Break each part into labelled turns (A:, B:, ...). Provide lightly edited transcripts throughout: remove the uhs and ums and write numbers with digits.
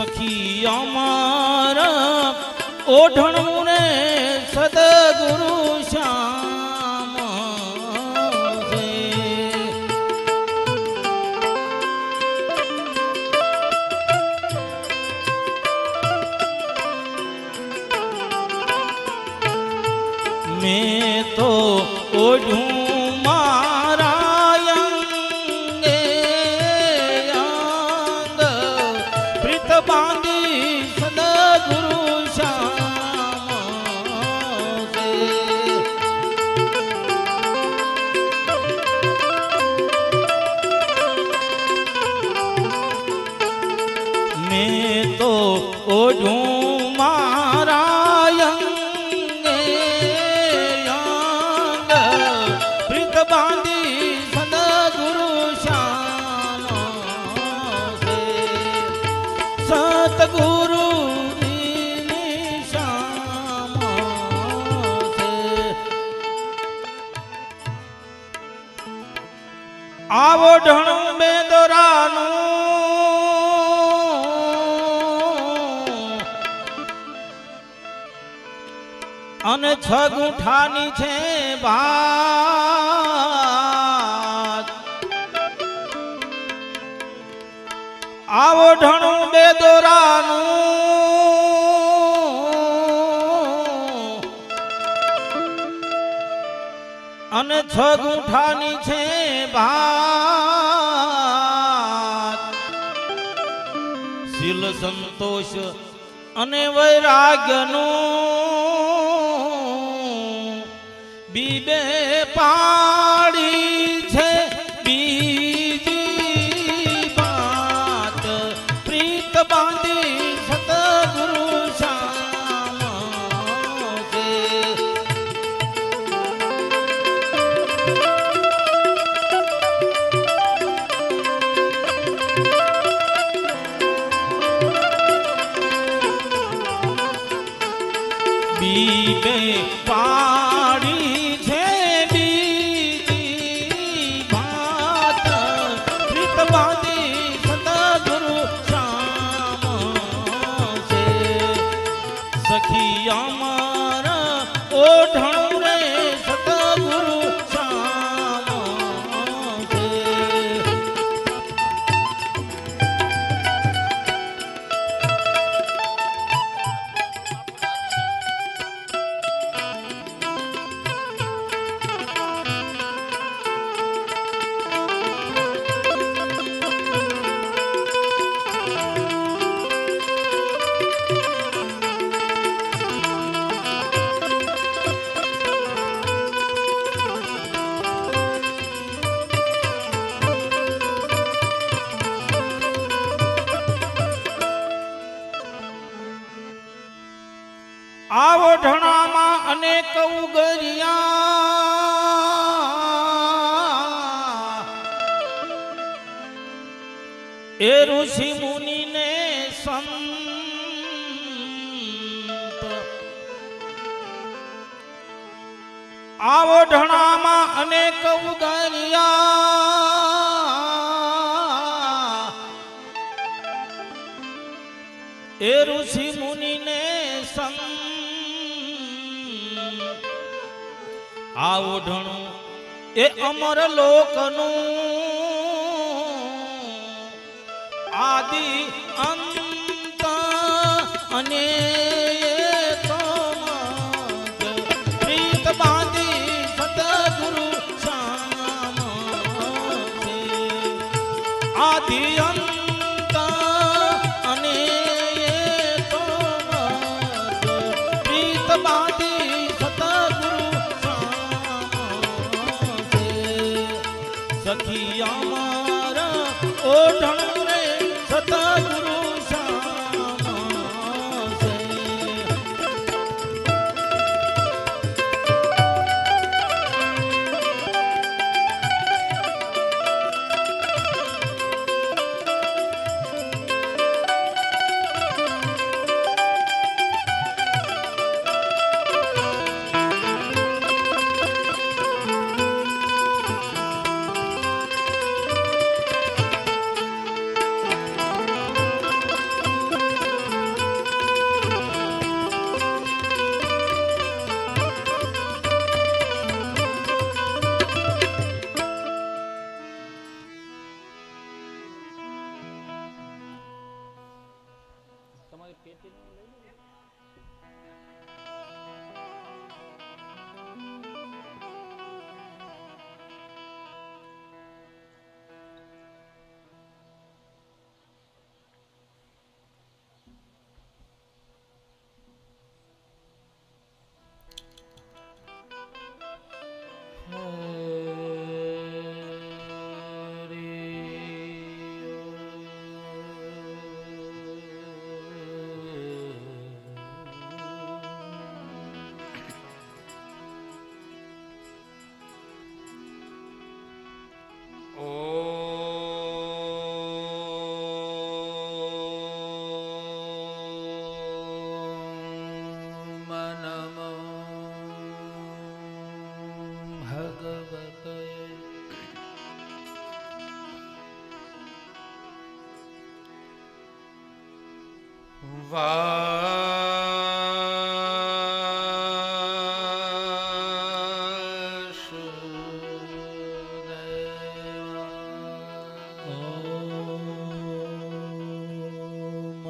A: સખી અમારા ઓઢણું ને સદગુરુ શ્યામ છે. મેં તો ઓઢું ઓઢું મારા અંગે અંગ પ્રીત બાંધી સદગુરુ શ્યામ છે. સતગુરુ શ્યામ છે. આવો ઢણું બેદોરાનું અને છગુઠાની છે ભાત. આવો ઢણું બેદોરાનું અને છગુઠાની છે ભાત. શીલ સંતોષ અને વૈરાગ્યનું બીબે પાડી છે બીજી વાત. પ્રીત બાંધી સતગુરુ શ્યામ છે. બીબે પાડી છે બીજી વાત. પ્રીત બાંધી સતગુરુ શ્યામ છે. સખી અમારા ઓઢણું રે સતગુરુ શ્યામ છે. આવો ઢણામાં અનેક ઉગરિયા એ ઋષિ મુનિ ને સંત. આવો ઢણામાં અનેક ઉગરિયા એ ઋષિ મુનિ ને સંત. આવો ઢણું એ અમર લોકનું આદિ અંત અને પ્રીત બાંધી સતગુરુ શ્યામ છે. આદિ અંત અને પ્રીત બાંધી સખી અમારા ઓઢણું રે સતગુરુ શ્યામ છે.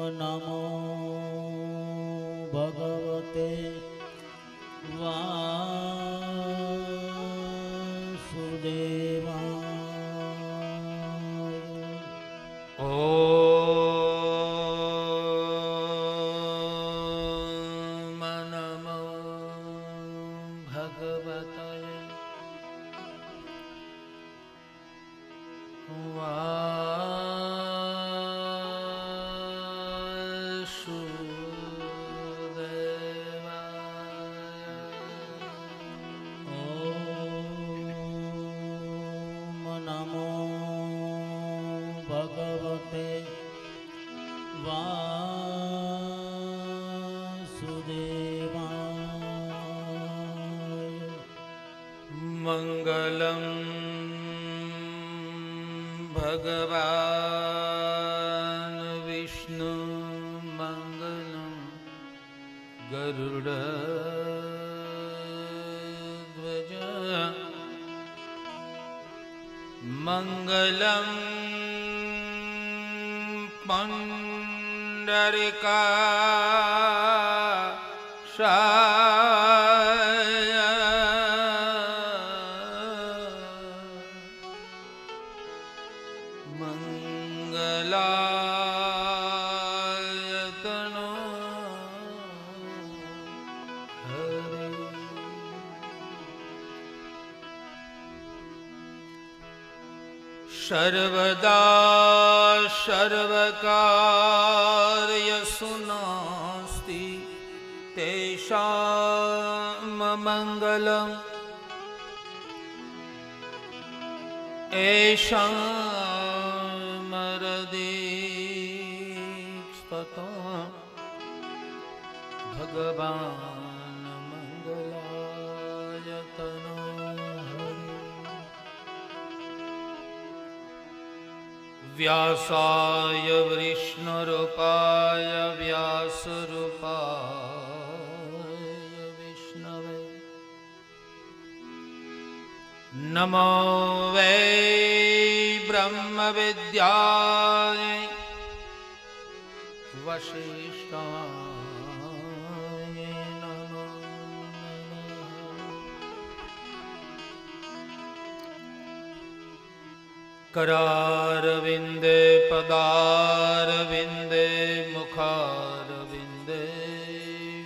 A: નમો ભગવતે વાસુદેવાય.
B: ઓમ નમો ભગવતે
A: ભગવતે વાસુદેવાય.
B: મંગલં ભગવાન વિષ્ણુ મંગલં ગરુડધ્વજ મંગલં પુંડરીકાક્ષાય મંગલાયતનો હરે. સર્વદા સર્વકાર્યસુ નાસ્તિ તેષાં મંગલં એષાં મરદીક્ષતઃ ભગવાન મંગલાયતનો હરિ. વ્યાસાય વૃષ્ણરૂપાય વ્યાસરૂપાય વિષ્ણવે નમો વૈ બ્રહ્મવિદ્યાય વસિષ્ઠાય નમો करारविन्दे पदारविन्दे मुखारविन्दे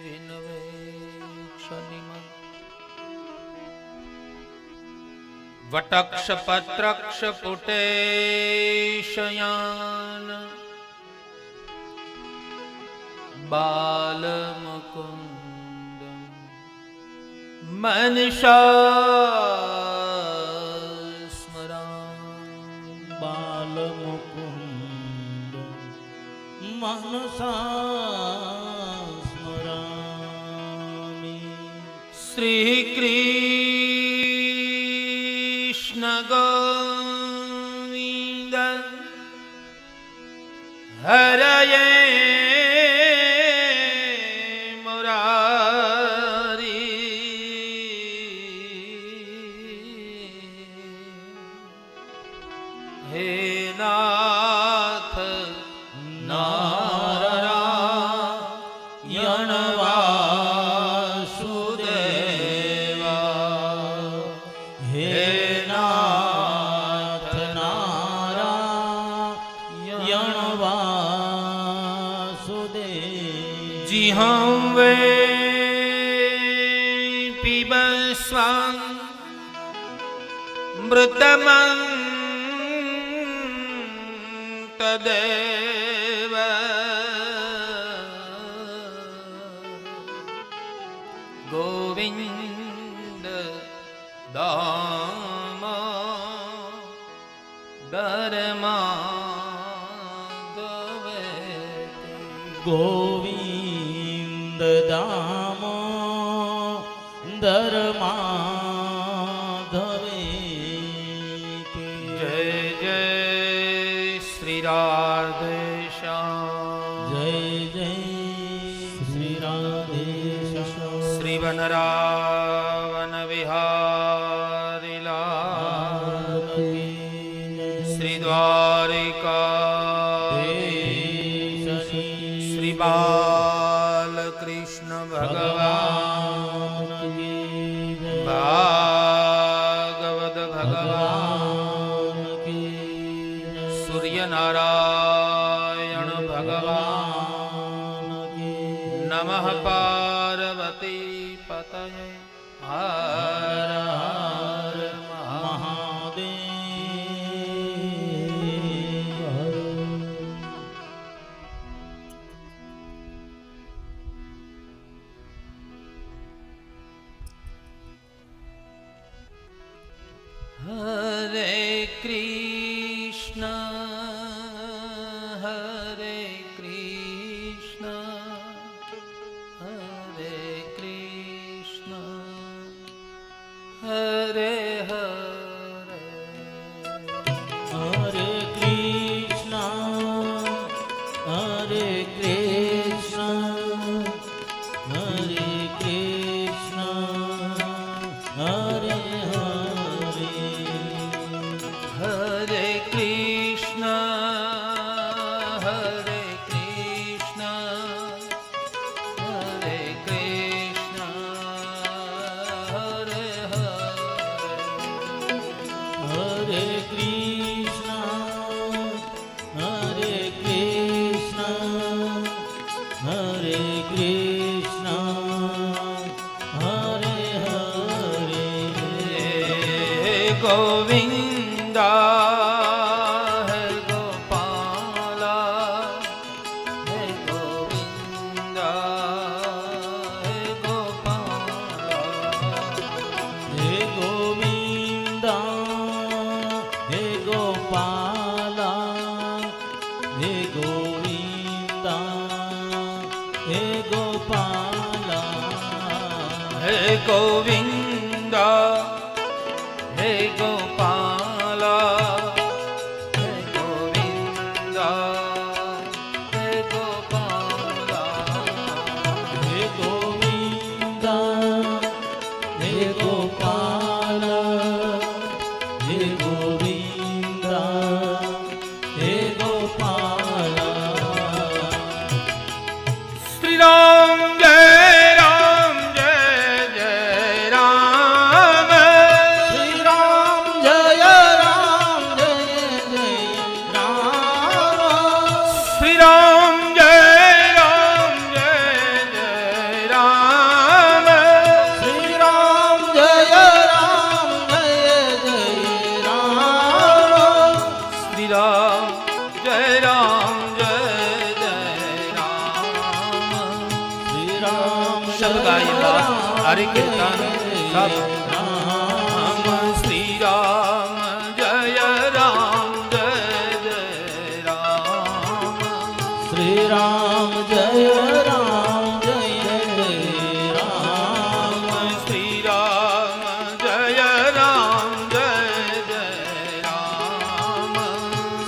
B: विनवेक्षणिमं वटक्षपत्रक्षपुटे शयान बालमुकुन्दं मनसा
A: બાલમુકુંદ મનસા સ્મરામિ.
B: શ્રી કૃષ્ણ ગોવિંદ હરયે जिहं वे पिबस्वं मृतमं तदेव गोविंद दाम दरमा
A: ગોવિંદ દામો ધર્માધવે.
B: જય જય શ્રી રાધે શ્યામ.
A: જય જય
B: वनरावन विहारी लाल श्री द्वारिका श्री बाल कृष्ण भगवान भागवत भगवान सूर्य नारायण भगवान नमः पार्वती पतये हर हर महादेव। हरे कृष्णा हरे कृष्णा हरे कृष्णा हरे हरे
A: हरे कृष्णा हरे कृष्णा हरे कृष्णा हरे हरे
B: हरे कृष्णा हरे कृष्णा हरे कृष्णा हरे हरे
A: हरे कृष्णा हरे कृष्णा हरे कृष्णा हरे हरे
B: गोविंदा है गोपाला है गोविंदा है गोपाला
A: हे गोविंदा हे गोपाला हे गोविंदा हे गोपाला
B: हे गोविंदा हे गोपाला हे गोविंदा हे गोपाला
A: हे गोविंदा हे गोपाला हे गोविंदा हे गोपाला
B: श्री राम जय राम जय जय राम
A: श्री राम जय राम जय जय राम
B: श्री राम जय राम जय जय राम
A: श्री राम जय राम जय जय राम
B: श्री राम जय राम जय जय राम
A: श्री राम
B: सब गाइबा हरि कीर्तन सब
A: राम
B: श्री राम जय राम जय जय राम
A: श्री राम जय राम जय जय राम
B: श्री राम जय राम जय जय राम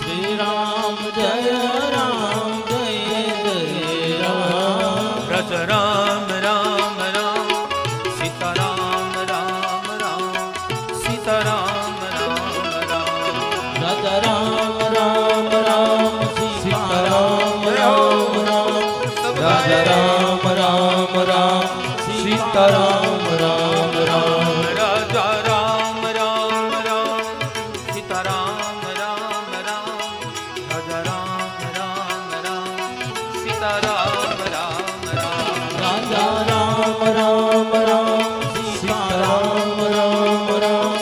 A: श्री राम जय राम जय जय राम
B: रच राम राम राम सीता राम राम राम सीता राम राम राम
A: राजा राम राम राम सीता राम राम राम राजा राम राम राम सीता राम राम राम
B: राजा राम राम राम सीता राम राम राम राजा राम राम राम सीता राम राम राम
A: राजा राम राम राम सीता राम राम राम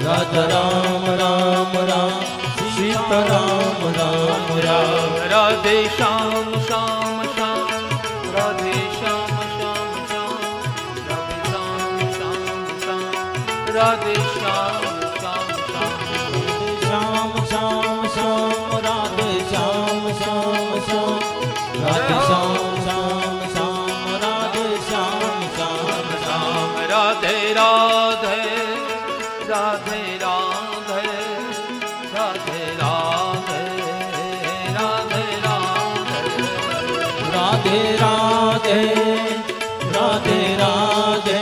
A: राजा राम राम राम सीता राम राम राम
B: राधे श्याम श्याम श्याम राधे श्याम श्याम श्याम राधे श्याम श्याम श्याम राधे श्याम श्याम श्याम
A: राधे श्याम श्याम श्याम राधे श्याम श्याम श्याम राधे श्याम श्याम
B: राधे राधे राधे राधे राधे राधे
A: राधे राधे राधे राधे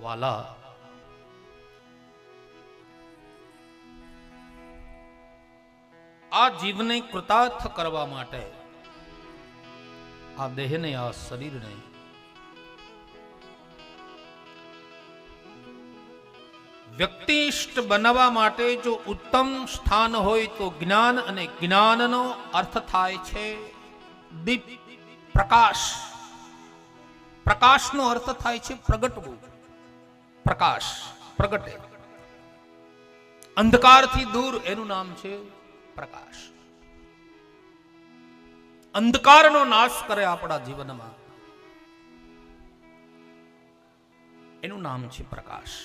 B: વાલા, આ જીવને કૃતાર્થ કરવા માટે આ દેહને, આ શરીરને વ્યક્તિષ્ઠ બનાવવા માટે જો ઉત્તમ સ્થાન હોય તો જ્ઞાન, અને જ્ઞાનનો અર્થ થાય છે દીપ, પ્રકાશ. પ્રકાશનો અર્થ થાય છે પ્રગટવું. પ્રકાશ પ્રગટે, અંધકારથી દૂર, એનું નામ છે પ્રકાશ. અંધકારનો નાશ કરે આપણા જીવનમાં, એનું નામ છે પ્રકાશ.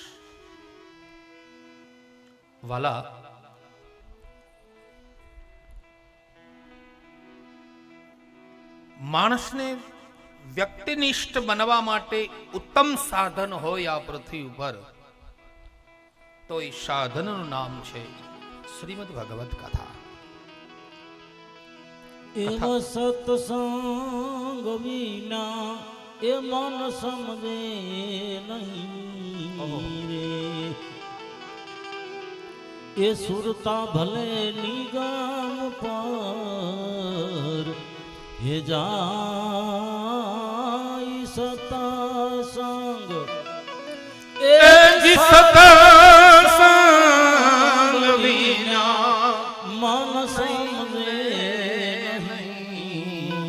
B: વાલા, માણસને વ્યક્તિનિષ્ઠ બનવા માટે ઉત્તમ સાધન હોય આ પૃથ્વી ઉપર, તો એ સાધનનું નામ છે શ્રીમદ ભગવત કથા.
A: એવો સત્સંગ વિના એ મન સમજે નહીં રે. એ સુરતા ભલે નિગમ પર હે જાય સત્સંગ, એ સત્સંગ વિના મન સમજે નહીં.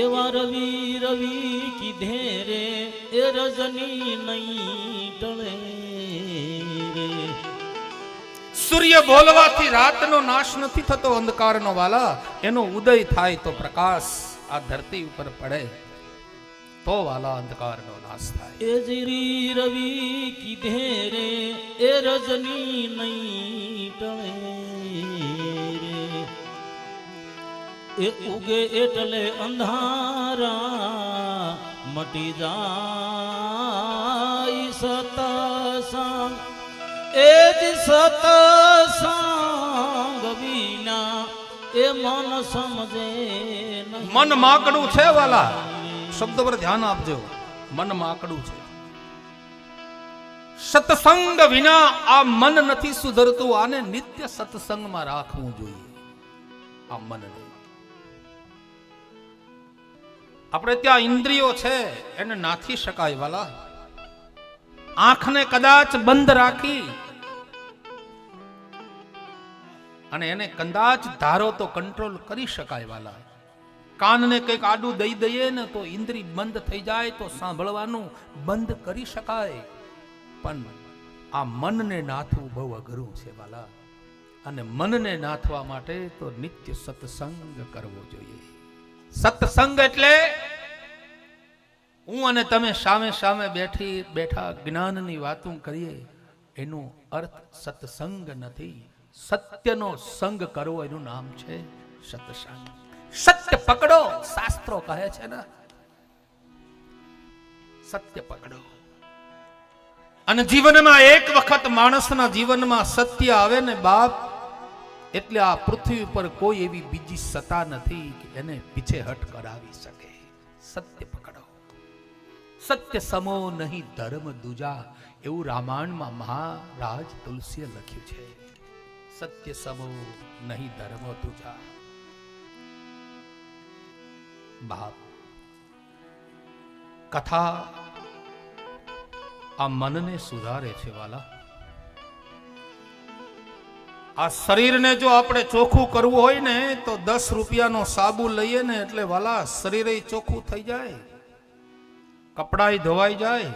A: એવા રવિ રવિ કીધે રે એ રજની નહીં ટળે.
B: સૂર્ય બોલવાથી રાતનો નાશ નથી થતો, અંધકારનો વાલા. એનો ઉદય થાય તો પ્રકાશ આ ધરતી ઉપર પડે, તો વાલા અંધકારનો નાશ થાય.
A: એ જીરી રવિ કીધે રે એ રજની નહીં ટળે રે. એ ઉગે એટલે અંધારા મટી જાય સતસંગ, એ જ સતસંગ વિના એ મન સમજે નહીં.
B: મન માકડું છે વાલા, શબ્દ પર ધ્યાન આપજો. મન માકડું છે. સત્સંગ વિના આ મન નથી સુધરતું. આને નિત્ય સત્સંગમાં રાખવું જોઈએ, આ મનને. આપણે ત્યાં ઇન્દ્રિયો છે, એને નાથી શકાય વાલા. આંખને કદાચ બંધ રાખી અને એને કદાચ ધારો તો કંટ્રોલ કરી શકાય વાલા. કાનને કંઈક આડું દઈ દઈએ ને તો ઇન્દ્રિય બંધ થઈ જાય, તો સાંભળવાનું બંધ કરી શકાય. પણ આ મનને નાથવું બહુ અઘરું છે વાલા. અને મનને નાથવા માટે તો નિત્ય સત્સંગ કરવો જોઈએ. સત્સંગ એટલે હું અને તમે સામે સામે બેઠા જ્ઞાનની વાતો કરીએ, એનો અર્થ સત્સંગ નથી. સત્યનો સંગ કરવો એનું નામ છે સત્સંગ. સત્ય પકડો, શાસ્ત્રો કહે છે ને, સત્ય પકડો. અને જીવનમાં એક વખત માણસના જીવનમાં સત્ય આવે ને બાપ, એટલે આ પૃથ્વી ઉપર કોઈ એવી બીજી સત્તા નથી કે એને પીછેહટ કરાવી શકે. સત્ય પકડો. સત્ય સમો નહીં ધર્મ દૂજા, એવું રામાયણમાં મહારાજ તુલસીએ લખ્યું છે. સત્ય સમો નહીં ધર્મ દૂજા. બાપ, કથા આ મનને સુધારે છે વાલા. આ શરીરને જો આપણે ચોખ્ખું કરવું હોય ને તો 10 રૂપિયાનો સાબુ લઈએ ને એટલે વાલા શરીર ચોખ્ખું થઈ જાય, કપડાય ધોવાઈ જાય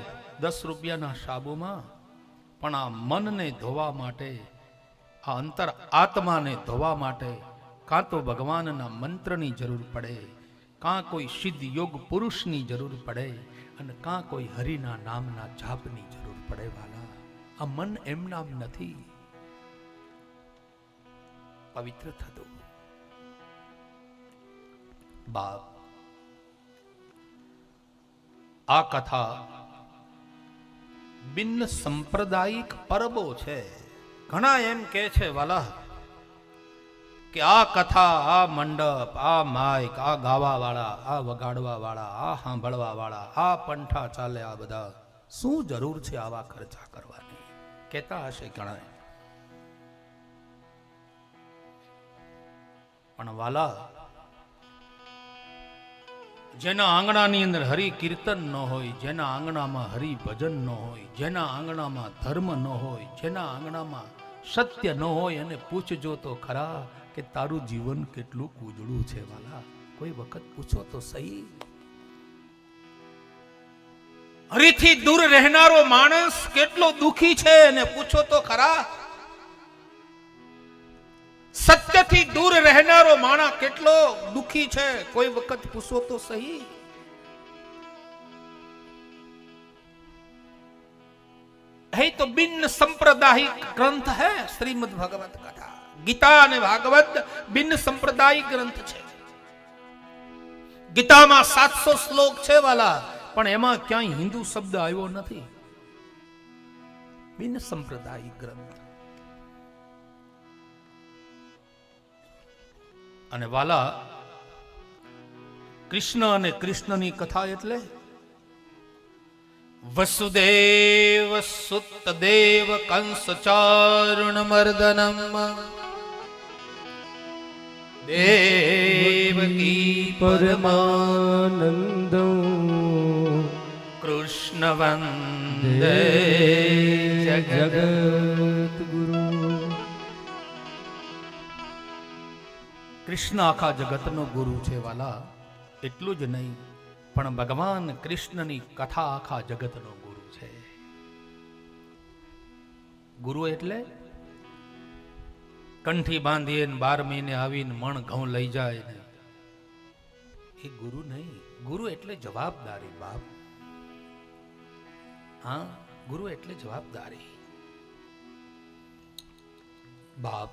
B: 10 રૂપિયાના સાબુમાં. પણ આ મનને ધોવા માટે, આ અંતર આત્માને ધોવા માટે કાં તો ભગવાનના મંત્રની જરૂર પડે, કાં કોઈ સિદ્ધ યોગ પુરુષની જરૂર પડે, અને કાં કોઈ હરિના નામના જાપની જરૂર પડે વાલા. આ મન એમ નામ નથી પવિત્ર થતું. બાપ, આ કથા બિન સંપ્રદાયિક પરબો છે. ઘણા એમ કે છે વાલા કે આ કથા, આ મંડપ, આ માઇક, આ ગાવા વાળા, આ વગાડવા વાળા, આ સાંભળવા વાળા, આ પંઠા ચાલે, આ બધા શું જરૂર છે આવા ખર્ચા કરવાની? કહેતા હશે ઘણા. પણ વાલા, જેના આંગણાની અંદર હરિ કીર્તન ન હોય, જેના આંગણામાં હરિ ભજન ન હોય, જેના આંગણામાં ધર્મ ન હોય, જેના આંગણામાં સત્ય ન હોય, અને પૂછજો તો ખરા કે તારું જીવન કેટલું ઉજળું છે વાલા. કોઈ વખત પૂછો તો સહી. હરિથી દૂર રહેનારો માણસ કેટલો દુખી છે અને પૂછો તો ખરા. સત્યથી દૂર રહેનારો માણસ કેટલો દુખી છે, કોઈ વખત પૂછો તો સહી. હે તો બિન સંપ્રદાયિક ગ્રંથ હૈ શ્રીમદ ભગવત કથા. ગીતા અને ભાગવત બિન સંપ્રદાયિક ગ્રંથ છે. ગીતામાં 700 શ્લોક છે વાલા, પણ એમાં ક્યાંય હિન્દુ શબ્દ આવ્યો નથી. બિન સંપ્રદાયિક ગ્રંથ. અને વાલા, કૃષ્ણ અને કૃષ્ણની કથા એટલે વસુદેવ સુતદેવ કંસ ચારુણ મર્દનમ દેવકી
C: પરમાનંદં
B: કૃષ્ણ વંદે
C: જગદગુરુ.
B: કૃષ્ણ આખા જગતનો ગુરુ છે વાલા. એટલું જ નહીં, પણ ભગવાન કૃષ્ણની કથા આખા જગતનો ગુરુ છે. ગુરુ એટલે કંઠી બાંધીએ 12 મહિને આવીને મણ ઘઉં લઈ જાય ને એ ગુરુ નહીં. ગુરુ એટલે જવાબદારી બાપ. હા, ગુરુ એટલે જવાબદારી બાપ.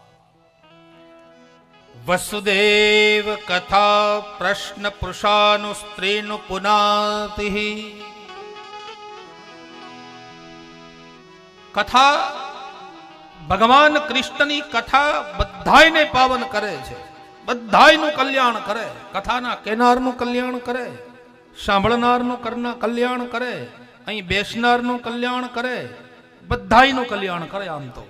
B: વસુદેવ કથા પ્રશ્ન પુરુષાનું સ્ત્રીનું પુનાતિ. કથા, ભગવાન કૃષ્ણની કથા બધાયને પાવન કરે છે, બધાયનું કલ્યાણ કરે. કથાના કેનારનું કલ્યાણ કરે, સાંભળનારનું કલ્યાણ કરે, અહીં બેસનારનું કલ્યાણ કરે, બધાયનું કલ્યાણ કરે. આમ તો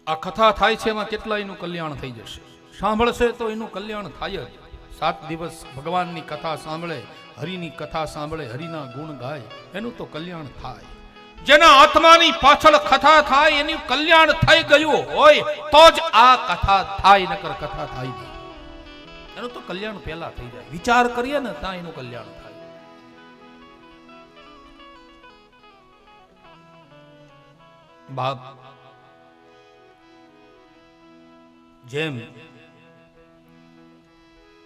B: આ કથા થાય છે એમાં કેટલાયનું કલ્યાણ થઈ જશે. સાંભળશે તો એનું કલ્યાણ થાય જ. 7 દિવસ ભગવાનની કથા સાંભળે, હરિની કથા સાંભળે, હરિના ગુણ ગાય, એનું તો કલ્યાણ થાય. જેના આત્માની પાછળ કથા થાય એનું કલ્યાણ થઈ ગયું હોય તો જ આ કથા થાય, નકર કથા થાય નહીં. એનું તો કલ્યાણ પહેલા થઈ જાય. વિચાર કરીએ ને ત્યાં એનું કલ્યાણ થાય. બાપ, જેમ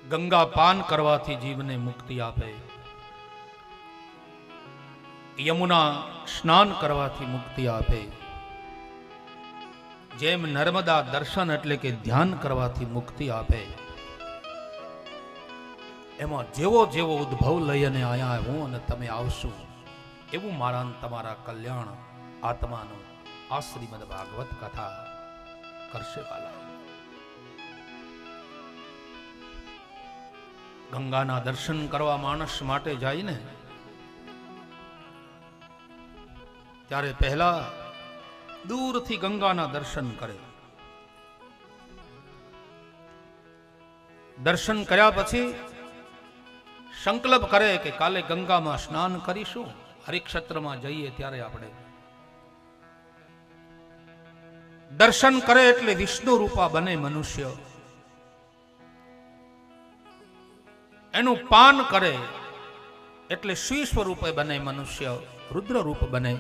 B: ગંગા પાન કરવાથી જીવને મુક્તિ આપે, યમુના સ્નાન કરવાથી મુક્તિ આપે, જેમ નર્મદા દર્શન એટલે કે ધ્યાન કરવાથી મુક્તિ આપે, એમાં જેવો જેવો ઉદ્ભવ લઈ અને આયા હું અને તમે આવશું, એવું મારા તમારા કલ્યાણ આત્માનું આ શ્રીમદ ભાગવત કથા કરશે વાલા. ગંગાના દર્શન કરવા માણસ માટે જાય ને ત્યારે પહેલા દૂરથી ગંગાના દર્શન કરે. દર્શન કર્યા પછી સંકલ્પ કરે કે કાલે ગંગામાં સ્નાન કરીશું. હરિક્ષેત્રમાં જઈએ ત્યારે આપણે દર્શન કરે એટલે વિષ્ણુ રૂપા બને મનુષ્ય. એનું પાન કરે એટલે શિવ સ્વરૂપે બને મનુષ્ય, રુદ્ર રૂપ બને.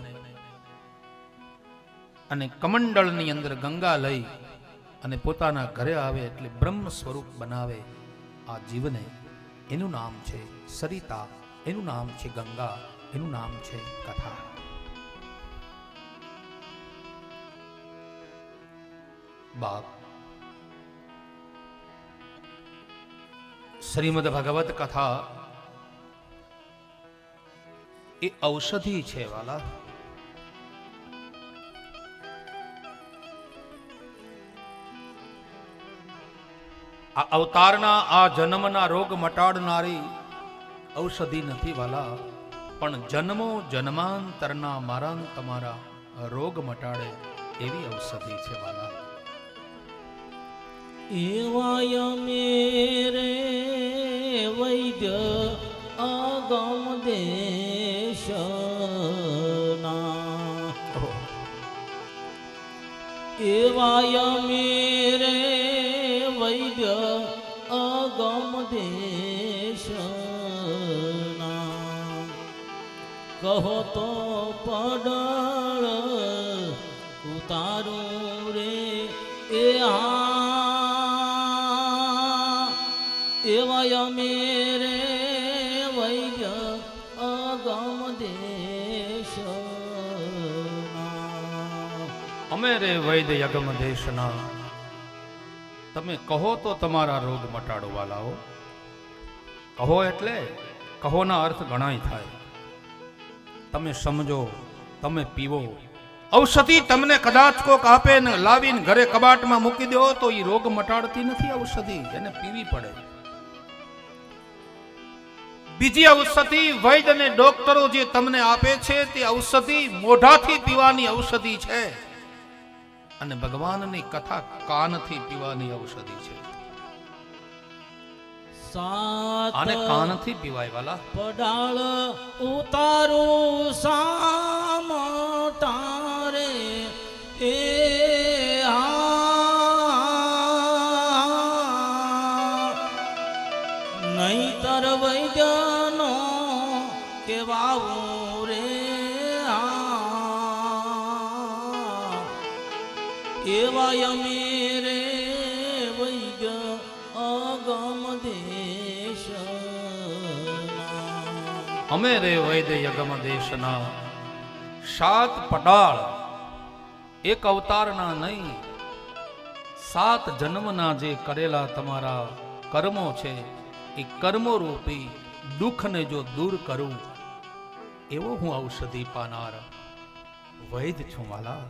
B: અને કમંડળની અંદર ગંગા લઈ અને પોતાના ઘરે આવે એટલે બ્રહ્મ સ્વરૂપ બનાવે આ જીવને. એનું નામ છે સરિતા, એનું નામ છે ગંગા, એનું નામ છે કથા. બાપ, શ્રીમદ ભગવત કથા એ ઔષધિ છે વાલા. આ અવતારના આ જન્મના રોગ મટાડનારી ઔષધિ નથી વાલા, પણ જન્મો જન્માંતરના મારા ન તમારા રોગ મટાડે એવી ઔષધિ છે વાલા.
A: એવાય મેરે વૈદ્ય અગમ દેશના, એવાય મેરે વૈદ્ય અગમ દેશના, કહો તો પડળ ઉતારું રે એ એવાય મેરે વૈદ્ય અગમ દેશના.
B: અમે રે વૈદ્ય યગમ દેશના, તમે કહો તો તમારા રોગ મટાડો વાલાઓ. કહો એટલે કહોના અર્થ ઘણાય થાય. તમે સમજો, તમે પીવો. ઔષધિ તમને કદાચ કોક આપે ને લાવીને ઘરે કબાટમાં મૂકી દો તો એ રોગ મટાડતી નથી ઔષધિ, એને પીવી પડે. બીજી ઔષધિ વૈદ્ય અને ડોક્ટરો જે તમને આપે છે તે ઔષધિ મોઢાથી પીવાની ઔષધિ છે, અને ભગવાનની કથા કાનથી પીવાની ઔષધિ છે. આને કાનથી પીવાય વાલા.
A: પડાળ ઉતારું સામ તારે એ નહીતર વૈદ્યનો કેવાવું રે એવાય મેરે વૈદ્ય અગમ દેશના.
B: અમે રે વૈદ્ય યગમ દેશના. 7 પડાળ એક અવતારના નહીં, 7 જન્મના જે કરેલા તમારા કર્મો છે એ કર્મો રૂપી દુઃખને જો દૂર કરું એવો હું ઔષધિ પાનાર વૈદ્ય છું વાલા.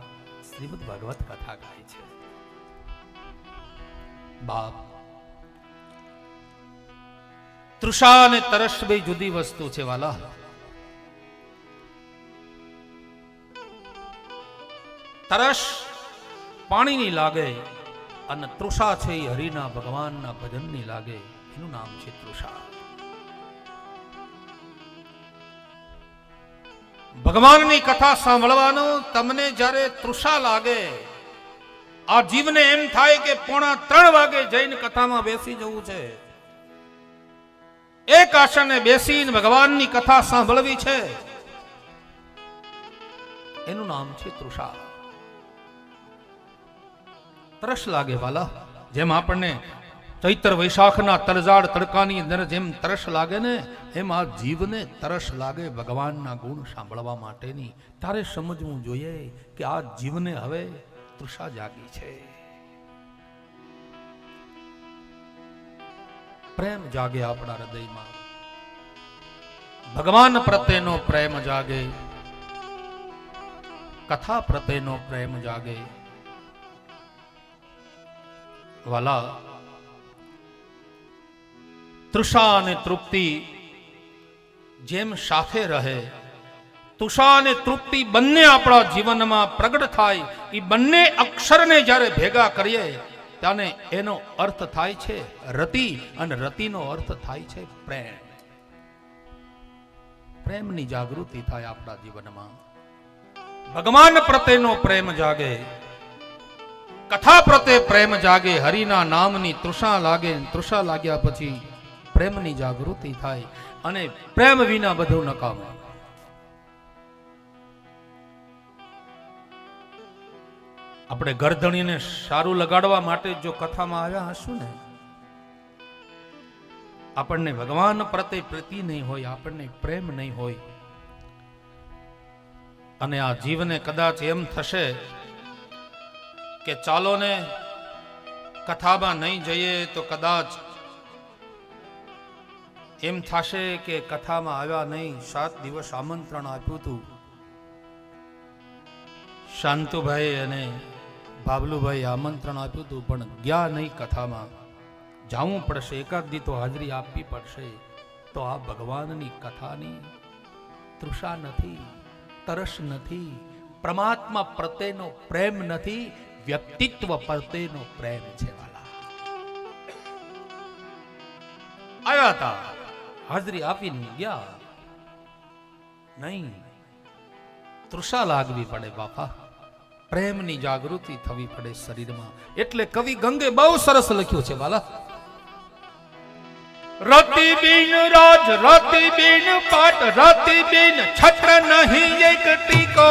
B: શ્રીમદ ભાગવત કથા ગાય છે. બાપ, તૃષા અને તરસ બે જુદી વસ્તુ છે વાલા. તરસ પાણીની લાગે અને તૃષા છે એ હરિના ભગવાનના ભજનની લાગે, એનું નામ છે તૃષા. ભગવાનની કથા સાંભળવાનો તમને જ્યારે તૃષા લાગે, આ જીવને એમ થાય કે 2:45 વાગે જઈને કથામાં બેસી જવું છે, એક આસને બેસીને ભગવાનની કથા સાંભળવી છે, એનું નામ છે તૃષા. તરસ લાગે વાલા. જેમ આપણને ચૈત્ર વૈશાખના તરજાળ તડકાની અંદર જેમ તરસ લાગે ને, એમ આ જીવને તરસ લાગે ભગવાનના ગુણ સાંભળવા માટેની. તારે સમજવું જોઈએ કે આ જીવને હવે તૃષા જાગી છે. પ્રેમ જાગે આપણા હૃદયમાં, ભગવાન પ્રત્યેનો પ્રેમ જાગે, કથા પ્રત્યેનો પ્રેમ જાગે. વાલા, તૃષા અને તૃપ્તિ જેમ સાથે રહે, તૃષા અને તૃપ્તિ બંને આપણા જીવનમાં પ્રગટ થાય. એ બંને અક્ષરને જ્યારે ભેગા કરીએ ત્યારે એનો અર્થ થાય છે રતિ, અને રતિનો અર્થ થાય છે પ્રેમ. પ્રેમની જાગૃતિ થાય આપણા જીવનમાં. ભગવાન પ્રત્યેનો પ્રેમ જાગે, કથા પ્રત્યે પ્રેમ જાગે, હરિના નામની તૃષા લાગે. તૃષા લાગ્યા પછી પ્રેમની જાગૃતિ થાય, અને પ્રેમ વિના બધું નકામું. આપણે ગરદણીને સારું લગાડવા માટે જો કથામાં આવ્યા હશું ને, આપણને ભગવાન પ્રત્યે પ્રીતિ નહીં હોય, આપણને પ્રેમ નહીં હોય, અને આ જીવને કદાચ એમ થશે કે ચાલો ને કથામાં નહીં જઈએ તો કદાચ એમ થશે કે કથામાં આવ્યા નહીં. 7 દિવસ આમંત્રણ આપ્યું હતું, શાંતુભાઈ અને બાબલુભાઈ આમંત્રણ આપ્યું હતું, પણ ગયા નહીં કથામાં. જાવું પડશે, એકાદ દી તો હાજરી આપવી પડશે. તો આ ભગવાનની કથાની તૃષા નથી, તરસ નથી, પરમાત્મા પ્રત્યેનો પ્રેમ નથી, વ્યક્તિત્વ પ્રત્યેનો પ્રેમ છે વાલા. આવ્યા હતા, હાજરી આપીને ગયા. નહીં, તૃષા લાગવી પડે બાપા, પ્રેમની જાગૃતિ થવી પડે શરીરમાં. એટલે કવિ ગંગે બહુ સરસ લખ્યું છે વાલા. રતિ બિન રાજ, રતિ બિન પાટ, રતિ બિન છત્ર નહીં એક ટીકો.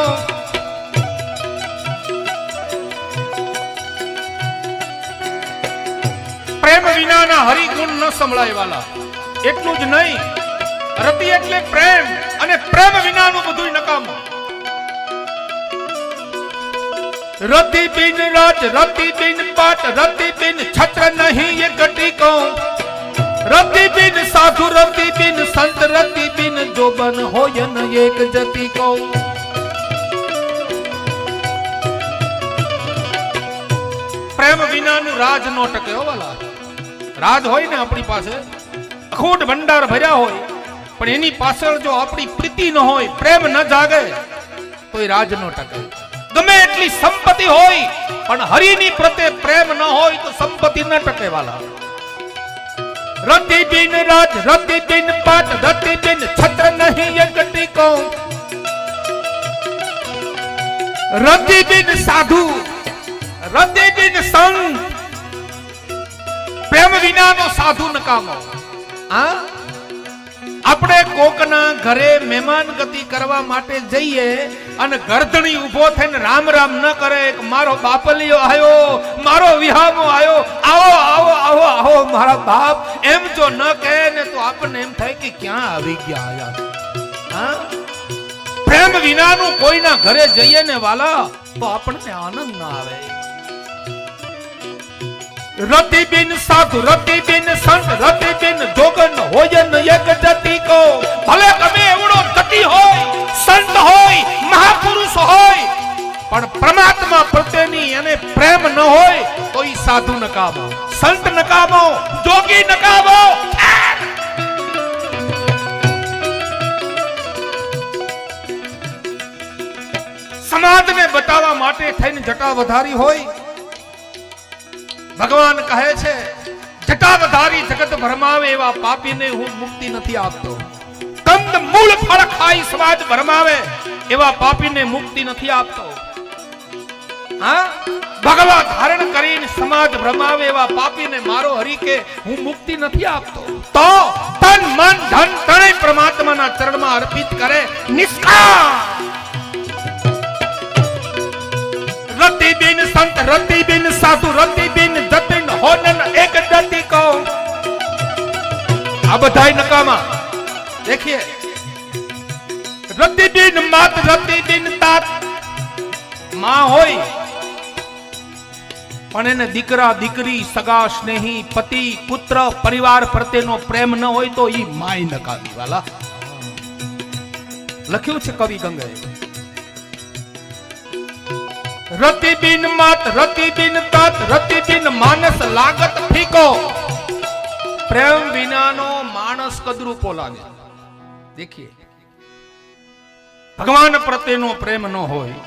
B: પ્રેમ વિનાના હરિગુણ ન સંભળાય વાલા. એટલું જ નહીં, રતિ એટલે પ્રેમ, અને પ્રેમ વિનાનું બધું નકામું. રતિ બિન રાજ, રતિ બિન પાટ, રતિ બિન છત્ર નહીં એક ટીકો. રતિ બિન સાધુ, રતિ બિન સંત, રતિ બિન જોબન હોય ન એક જતી કો. પ્રેમ વિનાનું રાજ નો ટકે હો વાલા. રાજ હોય ને આપણી પાસે, અખૂટ ભંડાર ભર્યા હોય, પણ એની પાછળ જો આપણી પ્રીતિ ન હોય, પ્રેમ ન જાગે, તો એ રાજ નો ટકે. ગમે એટલી સંપત્તિ હોય, પણ હરિની પ્રત્યે પ્રેમ ન હોય તો સંપત્તિ ન ટકે વાલા. રતિ બિન રાજ, રતિ બિન પાટ, રતિ બિન છત્ર નહીં એક ટીકો. રતિ બિન સાધુ, રતિ બિન સંત, પ્રેમ વિનાનો સાધુ નકામો. હા, આપણે કોકના ઘરે મહેમાન ગતિ કરવા માટે જઈએ અને ગરદણી ઉભો થઈને રામ રામ ન કરે, મારો બાપલિયો આવ્યો, મારો વિહામો આવ્યો, આવો આવો આવો આવો મારા બાપ, એમ જો ન કહે ને તો આપણને એમ થાય કે ક્યાં આવી ગયા આયા. હા, પ્રેમ વિનાનું કોઈના ઘરે જઈએ ને વાલા, તો આપણને આનંદ ના આવે. રતિ બિન સાધુ, રતિ બિન સંત, રતિ બિન જોગન હોય ન એક જતી કો. ભલે ગમે એવડો જતી હોય, સંત હોય, મહાપુરુષ હોય, પણ પરમાત્મા પ્રત્યેની એને પ્રેમ ન હોય તો ઈ સાધુ નકામો, સંત નકામો, જોગી નકામો. સમાજને બતાવવા માટે થઈને જટા વધારી હોય. ભગવાન કહે છે, જટા વધારી જગત ભરમાવે એવા પાપીને હું મુક્તિ નથી આપતો. કંદ મૂળ ફળ ખાઈ સમાજ ભરમાવે એવા પાપીને મુક્તિ નથી આપતો. હા, ભગવા ધારણ કરીને સમાજ ભ્રમાવે એવા પાપીને મારો હરિ કે હું મુક્તિ નથી આપતો. તો તન મન ધન ત્રણેય પરમાત્માના ચરણમાં અર્પિત કરે, નિષ્કામ. રતિ બિન સંત, રતિ બિન સાધુ, રતિ બિન જતિન હોનન એક જતી કો. આ બધાય નકામા. देखिए, रति बिन मात, रति बिन तात. मां હોય પણ એને દીકરા દીકરી, સગા સ્નેહી, પતિ પુત્ર પરિવાર પ્રત્યેનો પ્રેમ ન હોય તો ઈ માય નકામી વાલા. લખ્યું છે કવિ ગંગાએ. રતિ બિન માત, રતિ બિન तात, રતિ બિન માનસ લાગત ફીકો. પ્રેમ વિનાનો માણસ કદરૂપો લાગે. देखिए, ભગવાન પ્રત્યેનો પ્રેમ ન હોય,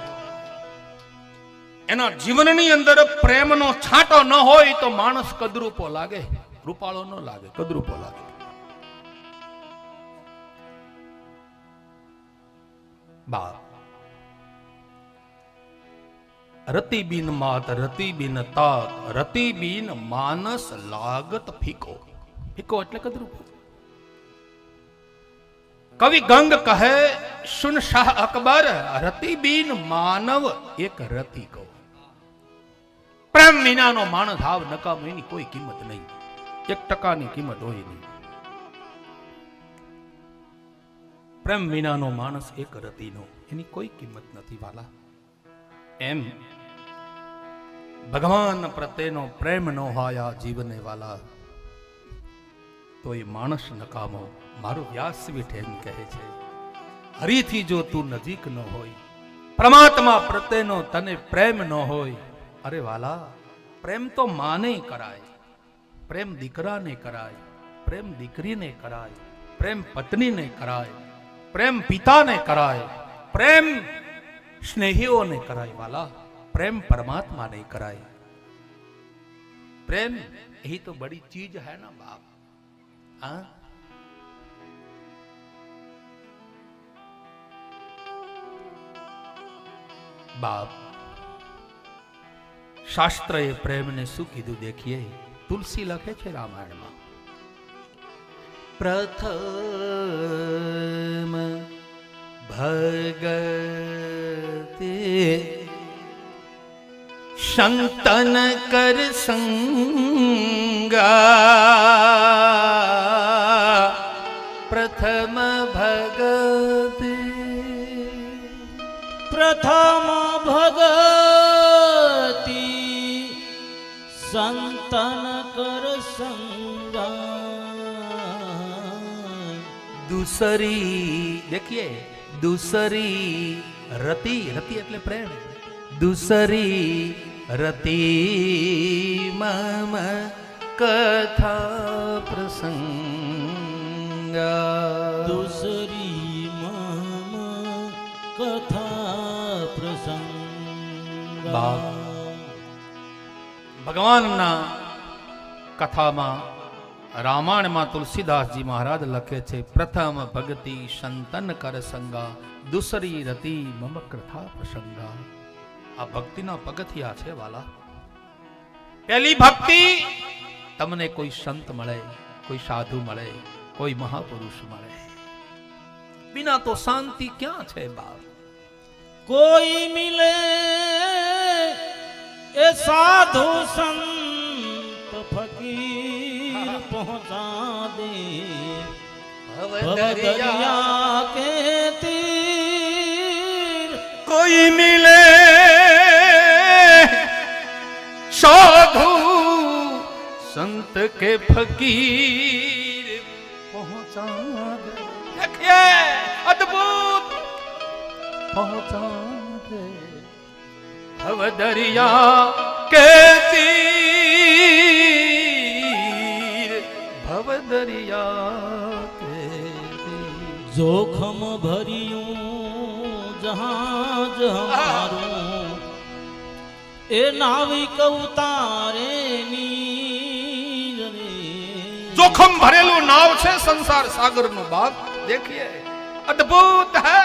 B: એના જીવનની અંદર પ્રેમનો છાંટો ન હોય તો માણસ કદરૂપો લાગે, રૂપાળો ન લાગે, કદરૂપો લાગે. બાપ, રતિ બિન માત, રતિ બિન तात, રતિ બિન માનસ લાગત ફીકો. ફીકો એટલે કદરૂપો. કવિ ગંગ કહે, સુન શાહ અકબર, રતિ બિન માનવ એક રતિ કો. પ્રેમ વિનાનો માણસ હાવ નકામો, એની કોઈ કિંમત નહીં, 1% કિંમત હોય નહીં. પ્રેમ વિનાનો માણસ એક રતિનો, એની કોઈ કિંમત નથી વાલા. એમ ભગવાન પ્રત્યેનો પ્રેમ ન હોય આ જીવને વાલા, તો એ માણસ નકામો. મારું વ્યાસપીઠ એમ કહે છે, હરિથી જો તું નજીક ન હોય, પરમાત્મા પ્રત્યેનો તને પ્રેમ ન હોય, અરે વાલા, પ્રેમ તો માને કરાય, પ્રેમ દીકરાને કરાય, પ્રેમ દીકરીને કરાય, પ્રેમ પત્નીને કરાય, પ્રેમ પિતાને કરાય, પ્રેમ સ્નેહીઓને કરાય વાલા, प्रेम परमात्मा नहीं कराए। प्रेम यही तो बड़ी चीज है ना बाप। हाँ बाप, शास्त्र ए प्रेम ने शू कीधु देखिए, तुलसी लखे छे रामायण में, प्रथम भगते संतन कर संगा, प्रथम भगते,
A: प्रथम भगति संतन कर संगा।
B: दूसरी देखिए, दूसरी रति, रति એટલે પ્રેમ, दूसरी रति मम कथा प्रसंगा,
A: दूसरी मम कथा प्रसंगा।
B: भगवान ना कथा में रामायण में तुलसीदास जी महाराज लखे छे, प्रथम भक्ति संतन कर संगा, दूसरी रति मम कथा प्रसंगा। आ भक्ति ना पगथिया छे वाला। पहली भक्ति तमने कोई संत मळे, कोई साधु मळे, कोई महापुरुष मळे, बिना तो शांति क्या छे बाप।
A: कोई मिले ए साधु संत फकीर पहुंचा दे भवदरिया के तीर।
B: कोई मिले साधु संत के फकीर पहुंचा दे, देखिए अद्भुत पहुंचा दे भवदरिया के तीर, भवदरिया के तीर।
A: जोखम भरियूं जहाज हमारो ए नाविक उतारे नीर रे।
B: जोखम भरेलू नाव छे संसार सागर नो बाप, देखिए अद्भुत है।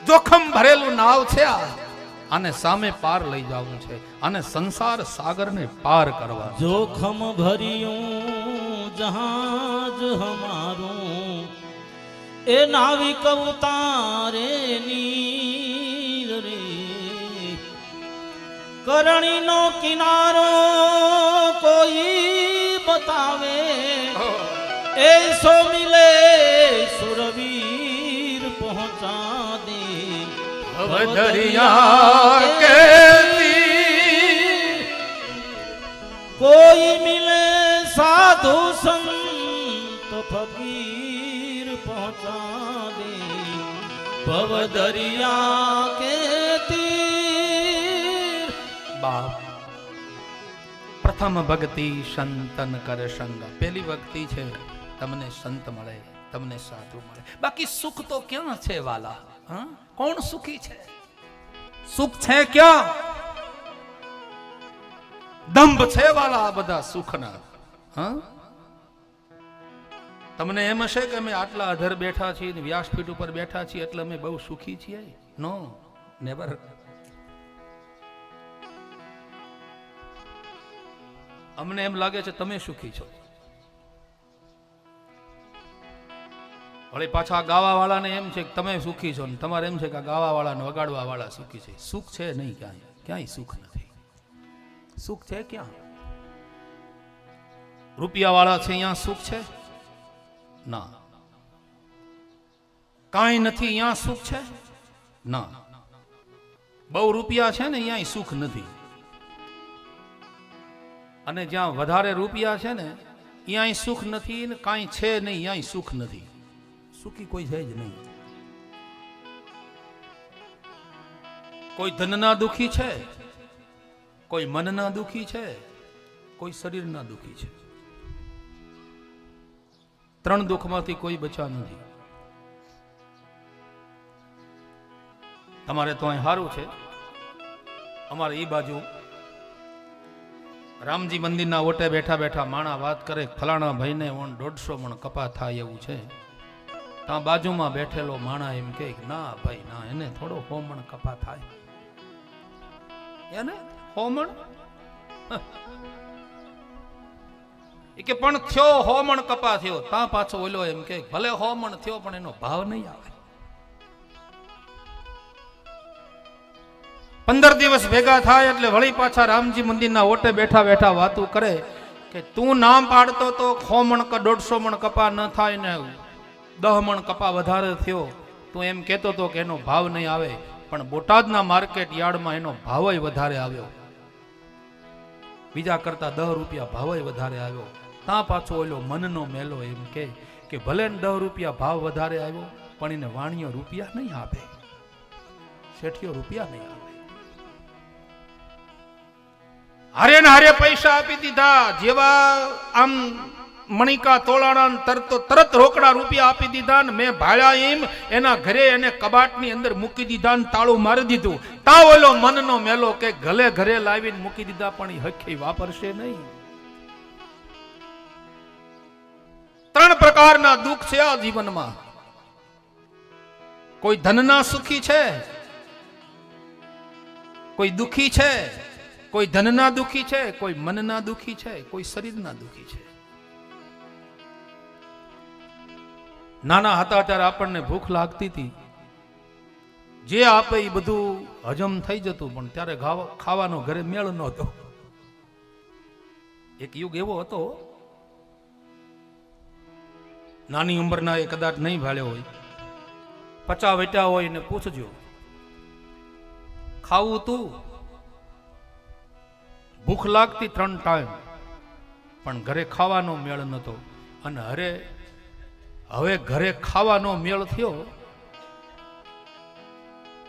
B: जोखम भरेलू नाव छे, आने सामे पार लई जावू छे, आने संसार सागर ने पार करवा।
A: जोखम भरियूं जहाज हमारो ए नाविक उतारे नीर रे। करणी नो किनारो कोई बतावे, ऐसो मिले सुरवीर पहुंचा दे
B: भवदरिया के तीर।
A: कोई मिले साधु संत फकीर पहुंचा दे भवदरिया के तीर।
B: बाप, प्रथम भक्ति संतन कर संग। पहली भक्ति छे तमने संत मळे, तमने साधु मळे। बाकी सुख तो क्या छे वाला? हाँ? कौन सुखी छे? सुख छे क्या? दंभ छे वाला आ बधा सुखना। हाँ? तमने एम हशे के अमे आटला अधर बैठा छीए, व्यासपीठ पर बैठा छीए એટલે અમે બહુ સુખી છીએ? નો, નેવર। અમને એમ લાગે છે તમે સુખી છો। વળી પાછા ગાવા વાળાને એમ છે કે તમે સુખી છો, ને તમારે એમ છે કે ગાવા વાળાને વગાડવા વાળા સુખી છે। સુખ છે નહીં ક્યાંય, ક્યાંય સુખ નથી। સુખ છે ક્યાં? રૂપિયા વાળા છે અહીંયા સુખ છે? ના। કાંઈ નથી અહીંયા સુખ છે? ના। બહુ રૂપિયા છે ને અહીંયા સુખ નથી। અને જ્યાં વધારે રૂપિયા છે ને અહીંયા સુખ નથી, ને કાંઈ છે નહીં અહીંયા સુખ નથી। સુખી કોઈ છે જ નહીં। કોઈ ધનના દુખી છે, કોઈ મનના દુખી છે, કોઈ શરીરના દુખી છે। ત્રણ દુઃખમાંથી કોઈ બચ્યા નથી. તમારે તો અહીં સારું છે. અમારે એ બાજુ રામજી મંદિરના ઓટે બેઠા બેઠા માણા વાત કરે, ફલાણા ભાઈને 150 મણ કપા થાય એવું છે. ત્યાં બાજુમાં બેઠેલો માણા એમ કે ના ભાઈ ના, એને થોડો 100 મણ કપા થાય. એને 100 મણ એ કે પણ થયો 100 મણ કપા થયો. ત્યાં પાછો ઓલો એમ કે ભલે 100 મણ થયો પણ એનો ભાવ નહીં આવે. 15 દિવસ ભેગા થાય એટલે વળી પાછા રામજી મંદિરના ઓટે બેઠા બેઠા વાતું કરે કે તું નામ પાડતો તો 100 મણ કે 150 મણ કપા ન થાય ને 10 મણ કપા વધારે થયો, તું એમ કહેતો તો કે એનો ભાવ નહીં આવે. પણ બોટાદના માર્કેટ યાર્ડમાં એનો ભાવ વધારે આવ્યો, બીજા કરતા 10 રૂપિયા ભાવ વધારે આવ્યો. ત્યાં પાછો ઓલો મનનો મેલો એમ કે ભલે 10 રૂપિયા ભાવ વધારે આવ્યો પણ એને વાણીઓ રૂપિયા નહીં આપે, શેઠિયો રૂપિયા નહીં આપે. હારે ને હારે પૈસા આપી દીધા, જેવા આમ મણિકા તોલાણા તરત રોકડા રૂપિયા આપી દીધા ને મેં ભાળ્યા એમ એના ઘરે એને કબાટની અંદર મૂકી દીધા ને તાળું મારી દીધું. તા ઓલો મનનો મેલો કે ગલે ઘરે લાવીને મૂકી દીધા પણ એ હખી વાપરશે નહીં. 3 પ્રકારના દુઃખ છે આ જીવનમાં. કોઈ ધનના સુખી છે, કોઈ દુખી છે, કોઈ ધનના દુખી છે, કોઈ મનના દુખી છે, કોઈ શરીરના દુખી છે. નાના હતા ત્યારે આપણને ભૂખ લાગતી હતી, જે આપે એ બધું હજમ થઈ જતું, પણ ત્યારે ખાવાનો ઘરે મેળ નહોતો. એક યુગ એવો હતો, નાની ઉંમરના એ કદાચ નહીં ભાળ્યો હોય, 50 વેટ્યા હોય ને પૂછજો ખાવું તું? ભૂખ લાગતી 3 ટાઈમ પણ ઘરે ખાવાનો મેળ નતો. અને હવે ઘરે ખાવાનો મેળ થયો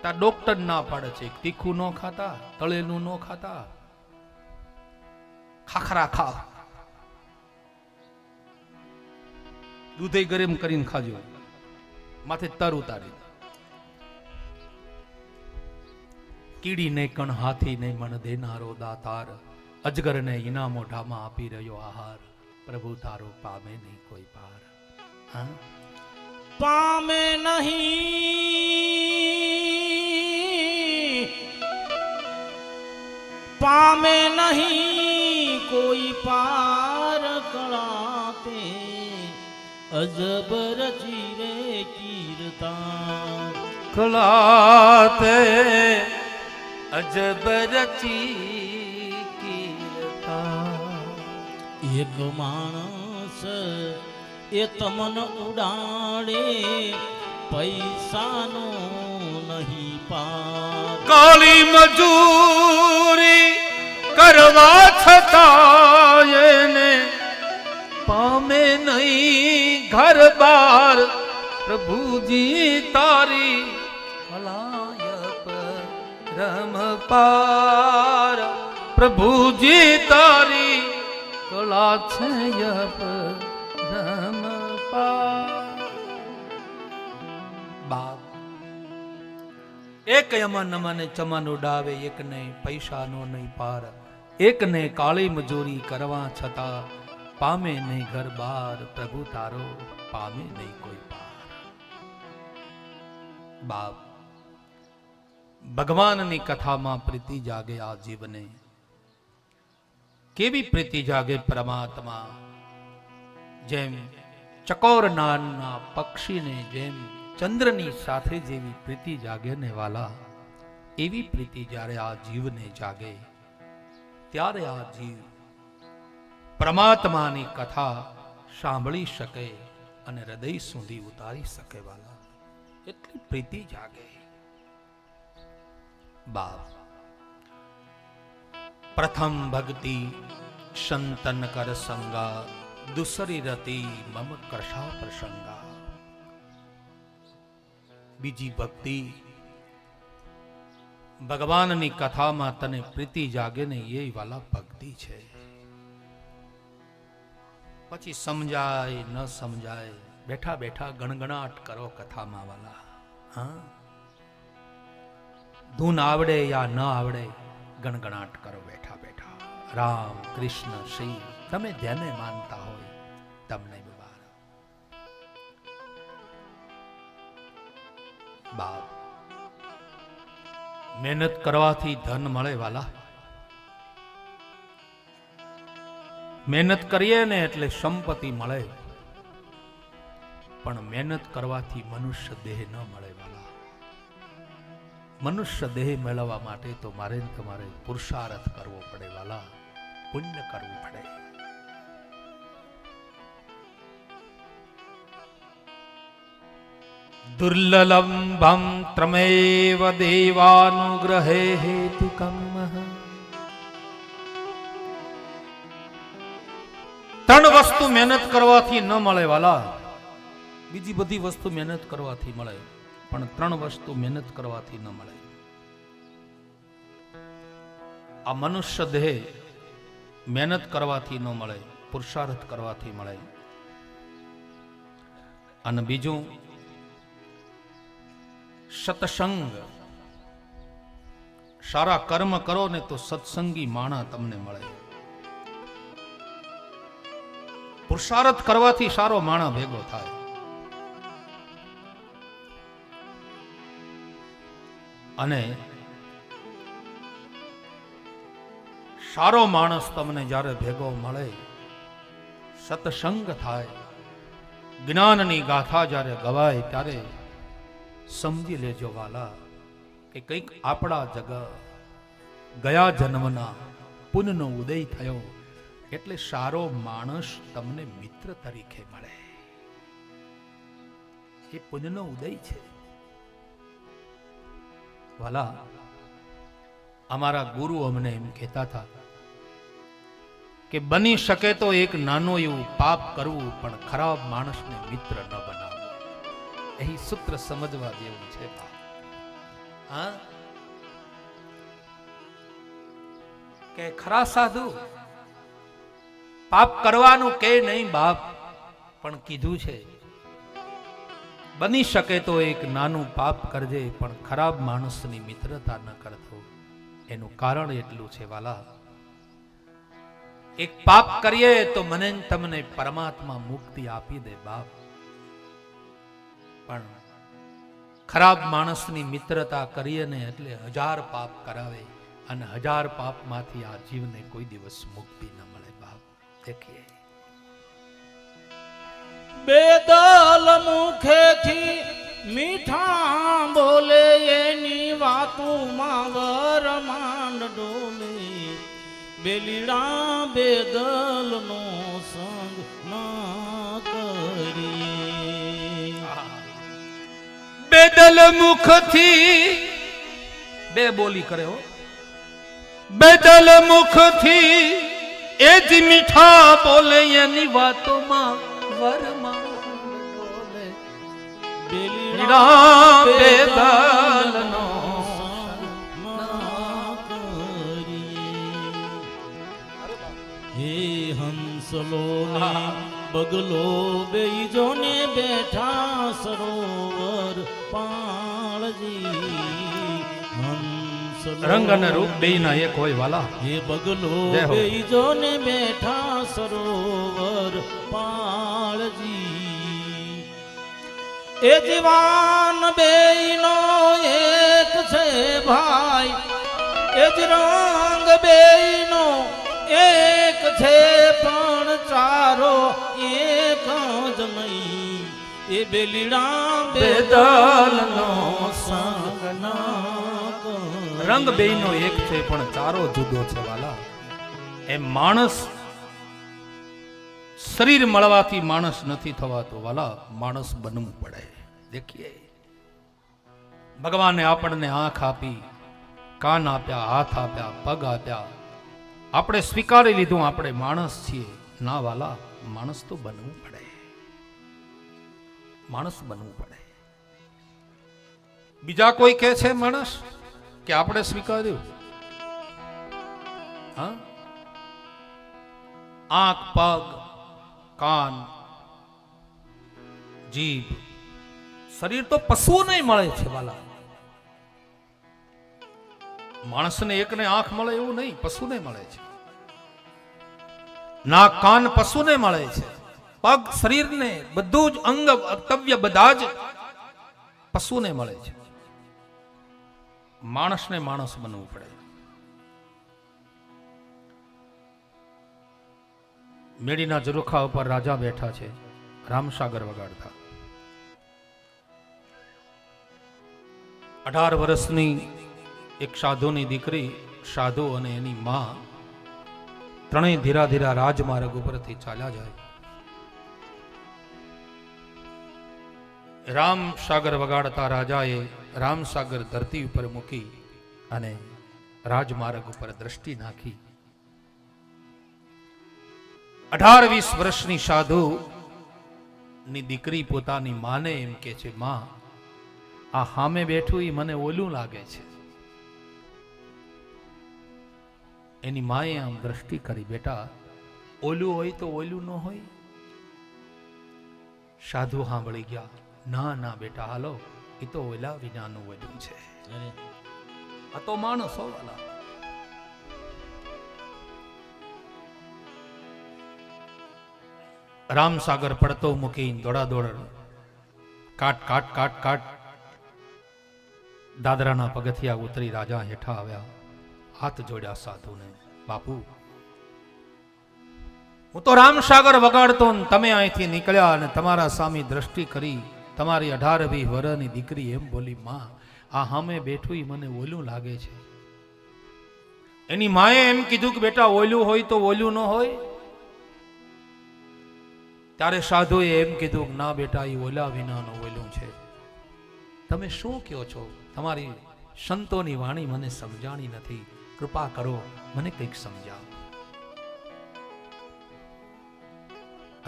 B: તા ડોક્ટર ના પાડે છે તીખું ન ખાતા, તળેલું ન ખાતા, ખાખરા ખાવ, દૂધે ગરમ કરીને ખાજો, માથે તર ઉતારી. કીડી ને કણ હાથી ને મન દેનારો દાતાર, અજગર ને ઇના મોઢામાં આપી રહ્યો આહાર, પ્રભુ તારો પામે નહીં કોઈ પાર.
A: પામે નહીં, પામે નહીં કોઈ પાર, કળાતે અજબર ચીરે કીર્તા,
B: કળાતે અજબર કીર્તા.
A: એક માણસ એ તમન ઉડાડે, પૈસાનો નહીં પાર.
B: કાળી મજૂરી કરવા છતાં એને પામે નહીં ઘર બાર, પ્રભુજી તારી કલાયપ રમ પાર, પ્રભુજી તારી કલા છે યપ રમ પાર. બાપ એક યમન મને ચમન ઉડાવે, એક ને પૈસાનો નહીં પાર, એક ને કાળી મજૂરી કરવા છતાં પામે નહીં ઘર બાર, પ્રભુ તારો પામે નહીં કોઈ પાર. બાપ ભગવાનની કથામાં પ્રીતિ જાગે આ જીવને, કેવી પ્રીતિ જાગે પરમાત્મા. જેમ ચકોર નાનના પક્ષીને જેમ ચંદ્રની સાથે જેવી પ્રીતિ જાગે ને વાલા, એવી પ્રીતિ જ્યારે આ જીવને જાગે ત્યારે આ જીવ પરમાત્માની કથા સાંભળી શકે અને હૃદય સુધી ઉતારી શકે વાલા, એટલી પ્રીતિ જાગે. બાપ પ્રથમ ભક્તિ સંતન કર સંગા, દુસરી રતિ મમ કરશા પ્રસંગા. બીજી ભક્તિ ભગવાનની કથામાં તને પ્રીતિ જાગે ને એ વાલા ભક્તિ છે. પછી સમજાય ન સમજાય, બેઠા બેઠા ગણગણાટ કરો કથામાં વાલા. હા, ધૂન આવડે યા ન આવડે, ગણગણાટ કરો બેઠા બેઠા. રામ કૃષ્ણ શ્રી તમે જેને માનતા હોય તમને બબાર. બાપ, મહેનત કરવાથી ધન મળે વાલા. મહેનત કરીએ ને એટલે સંપત્તિ મળે, પણ મહેનત કરવાથી મનુષ્ય દેહ ન મળે વાલા. મનુષ્ય દેહ મેળવવા માટે તો મારે તમારે પુરુષાર્થ કરવો પડે વાલા, પુણ્ય કરવું પડે. દુર્લભમ ત્રમેવ દેવાનુગ્રહે હેતુકમ. ત્રણ વસ્તુ મહેનત કરવાથી ન મળે વાલા. બીજી બધી વસ્તુ મહેનત કરવાથી મળે, પણ ત્રણ વસ્તુ મહેનત કરવાથી ન મળે. આ મનુષ્ય દેહ મહેનત કરવાથી ન મળે, પુરુષાર્થ કરવાથી મળે. અને બીજું સત્સંગ. સારા કર્મ કરો ને તો સત્સંગી માણા તમને મળે. પુરુષાર્થ કરવાથી સારો માણા ભેગો થાય. અને સારો માણસ તમને જ્યારે ભેગો મળે, સત્સંગ થાય, જ્ઞાનની ગાથા જ્યારે ગવાય, ત્યારે સમજી લેજો વાલા કે કંઈક આપણા ગયા જન્મના પુણ્યનો ઉદય થયો, એટલે સારો માણસ તમને મિત્ર તરીકે મળે. એ પુણ્યનો ઉદય છે વાલા. અમારા ગુરુ અમને એમ કહેતા હતા કે બની શકે તો એક નાનો એવું પાપ કરવું, પણ ખરાબ માણસને મિત્ર ન બનાવવું. એ સૂત્ર સમજવા જેવું છે. હા, કે ખરા સાધુ પાપ કરવાનું કે નહીં બાપ, પણ કીધું છે બની શકે તો એક નાનું પાપ કરજે, પણ ખરાબ માણસની મિત્રતા ન કરતો. એનું કારણ એટલું છે વાલા, એક પાપ કરીએ તો મને તમને પરમાત્મા મુક્તિ આપી દે બાપ, પણ ખરાબ માણસની મિત્રતા કરીએ ને એટલે 1000 પાપ કરાવે, અને 1000 પાપમાંથી આ જીવને કોઈ દિવસ મુક્તિ ન મળે બાપ. દેખીએ
A: બેદલ મુખેથી મીઠા બોલે, એની વાતુમાં વરમાંડ ડોલે. બેલીડા બેદલનો સંગ ના કરીએ.
B: બેદલ મુખથી બે બોલી કરે હો. બેદલ મુખથી એ જ મીઠા બોલે, એની વાતોમાં વરમાંડ ડોલે. બેલીડા બેદલનો
A: હંસલો ને બગલો બેજો ને બેઠા સરોવર પાળજી. હંસલો
B: રંગ અને રૂપ બેયના એક હોય વાલા.
A: હે બગલો બેજો ને બેઠા સરોવર પાળજી. એ જીવાન બેયનો એક છે ભાઈ, એ જ રંગ બેયનો એક છે, પણ ચારો એક જ નહીં. એ બેલીડા બેદલનો સંગ ના કરે.
B: રંગ બેયનો એક છે, પણ ચારો જુદો છે વાલા. એ માણસ શરીર મળવાથી માણસ નથી થવાતો વાલા, માણસ બનવું પડે. દેખીએ ભગવાને આપણને આંખ આપી, કાન આપ્યા, હાથ આપ્યા, પગ આપ્યા, આપણે સ્વીકારી લીધું આપણે માણસ છીએ. ના વાલા, માણસ તો બનવું પડે. માણસ બનવું પડે. બીજા કોઈ કહે છે માણસ કે આપણે સ્વીકાર્યું? હા, આંખ પગ કાન, જીભ, શરીર તો પશુઓને મળે છે વાલા. માણસને એકને આંખ મળે એવું નહીં, પશુને મળે છે. નાક, કાન પશુને મળે છે. પગ, શરીરને બધું જ અંગ અક્તવ્ય બધા જ પશુને મળે છે. માણસને માણસ બનવું પડે. મેડીના ઝરૂખા ઉપર રાજા બેઠા છે, રામસાગર વગાડતા. 18 વર્ષની એક સાધુની દીકરી, સાધુ અને એની માં ત્રણેય ધીરા ધીરા રાજમાર્ગ ઉપરથી ચાલ્યા જાય. રામસાગર વગાડતા રાજાએ રામસાગર ધરતી ઉપર મૂકી અને રાજમાર્ગ ઉપર દ્રષ્ટિ નાખી. 18-20 વર્ષની સાધુ ની દીકરી પોતાની માને એમ કે છે, માં, આ સામે બેઠું એ મને ઓલું લાગે છે. એની માએ આમ દ્રષ્ટિ કરી, બેટા ઓલું હોય તો ઓલું ન હોય. સાધુ સાંભળી ગયા, ના ના બેટા, હાલો, એ તો ઓલા વિનાનું ઓલું છે. આ તો માણસ હોવાલા. રામસાગર પડતો મૂકી દોડા દોડ કાટ કાટ કાટ કાટ દાદરાના પગથિયા ઉતરી રાજા હેઠા આવ્યા. હાથ જોડ્યા સાધુને, બાપુ, હું તો રામસાગર વગાડતો ને તમે અહીંથી નીકળ્યા અને તમારા સામે દ્રષ્ટિ કરી. તમારી 18-20 વર્ષની દીકરી એમ બોલી, માં, આ સામે બેઠું મને ઓલું લાગે છે. એની માએ એમ કીધું કે બેટા ઓલું હોય તો ઓલું ન હોય. ત્યારે સાધુએ એમ કીધું કે ના બેટા, એ ઓલા વિનાનું ઓલું છે. તમે શું કહો છો? તમારી સંતોની વાણી મને સમજાણી નથી, કૃપા કરો, મને કંઈક સમજાવો.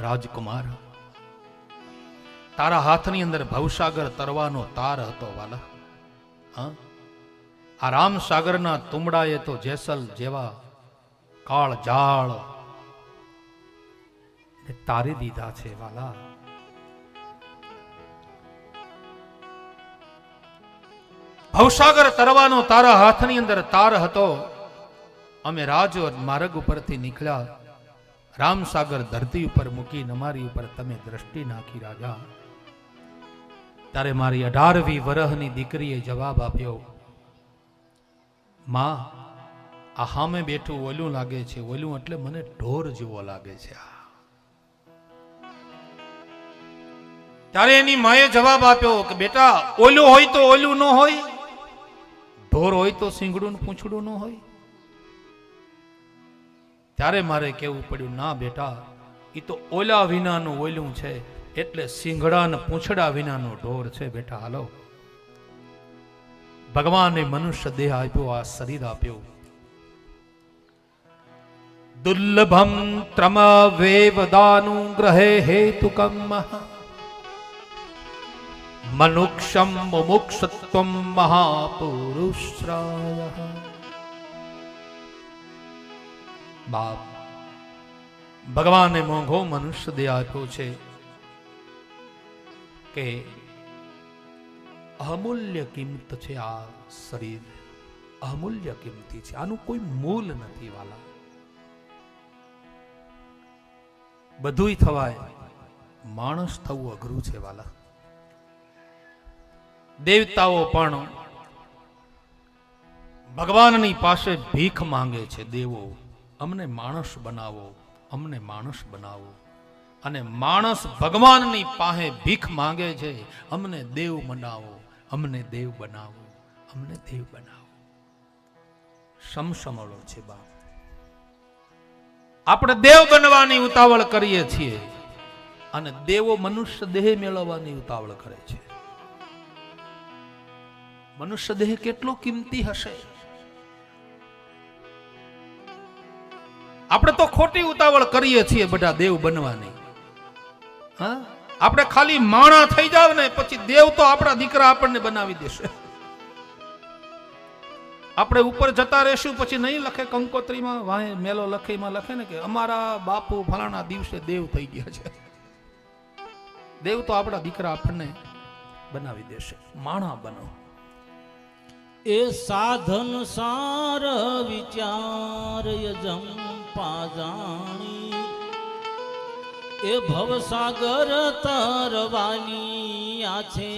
B: રાજકુમાર, તારા હાથની અંદર ભવસાગર તરવાનો તાર હતો વાલા. હા, આ રામસાગરના તુંબડાએ તો જેસલ જેવા કાળ જાળ તારી દીધા છે વાલા. ભવસાગર તરવાનો તારા હાથની અંદર તાર હતો. અમે રાજ માર્ગ ઉપરથી નીકળ્યા, રામસાગર ધરતી ઉપર મૂકી અમારી ઉપર તમે દ્રષ્ટિ નાખી રાજા. ત્યારે મારી 18-20 વર્ષની દીકરીએ જવાબ આપ્યો, માં, આ સામે બેઠું ઓલું લાગે છે. ઓલું એટલે મને ઢોર જેવો લાગે છે. ત્યારે એની માએ જવાબ આપ્યો કે બેટા, ઓલું હોય તો ઓલું ન હોય, ઢોર હોય તો સિંગડું ને પૂંછડું ન હોય. ત્યારે મારે કેવું પડ્યું, ના બેટા, એ તો ઓલા વિનાનું ઓલું છે, એટલે સિંગડા ને પૂંછડા વિનાનો ઢોર છે. બેટા હાલો, ભગવાને મનુષ્ય દેહ આપ્યો, આ શરીર આપ્યો. દુર્લભમ ત્રમ વેવદાનું ગ્રહે હેતુકમ મનુક્ષમ મુમુક્ષત્વમ મહાપુરુષરાય. બાપ, ભગવાને મોંઘો મનુષ્ય દેહ આપ્યો છે કે અમૂલ્ય કિંમત છે. આ શરીર અમૂલ્ય કિંમતી છે, આનું કોઈ મૂલ નથી વાલા. બધુંય થવાય, માણસ થવું અઘરું છે વાલા. દેવતાઓ પણ ભગવાનની પાસે ભીખ માંગે છે. દેવો, અમને માણસ બનાવો, અમને માણસ બનાવો. અને માણસ ભગવાનની પાસે ભીખ માંગે છે, અમને દેવ બનાવો, અમને દેવ બનાવો, અમને દેવ બનાવો. સમસમળો છે બાપ. આપણે દેવ બનવાની ઉતાવળ કરીએ છીએ અને દેવો મનુષ્ય દેહ મેળવવાની ઉતાવળ કરે છે. મનુષ્ય દેહ કેટલો કિંમતી હશે. આપણે તો ખોટી ઉતાવળ કરીએ છીએ બધા દેવ બનવાની. હા, આપણે ખાલી માણા થઈ જાવ ને પછી દેવ તો આપણા દીકરા આપણને બનાવી દેશે. આપણે ઉપર જતા રહેશું પછી નહીં લખે કંકોત્રીમાં વાહે મેલો લખે એમાં લખે ને કે અમારા બાપુ ફલાણા દિવસે દેવ થઈ ગયા છે. દેવ તો આપણા દીકરા આપણને બનાવી દેશે. માણા બનો.
A: એ સાધન સાર વિચાર યજંપા જાણી, એ ભવસાગર તરવાની આ છે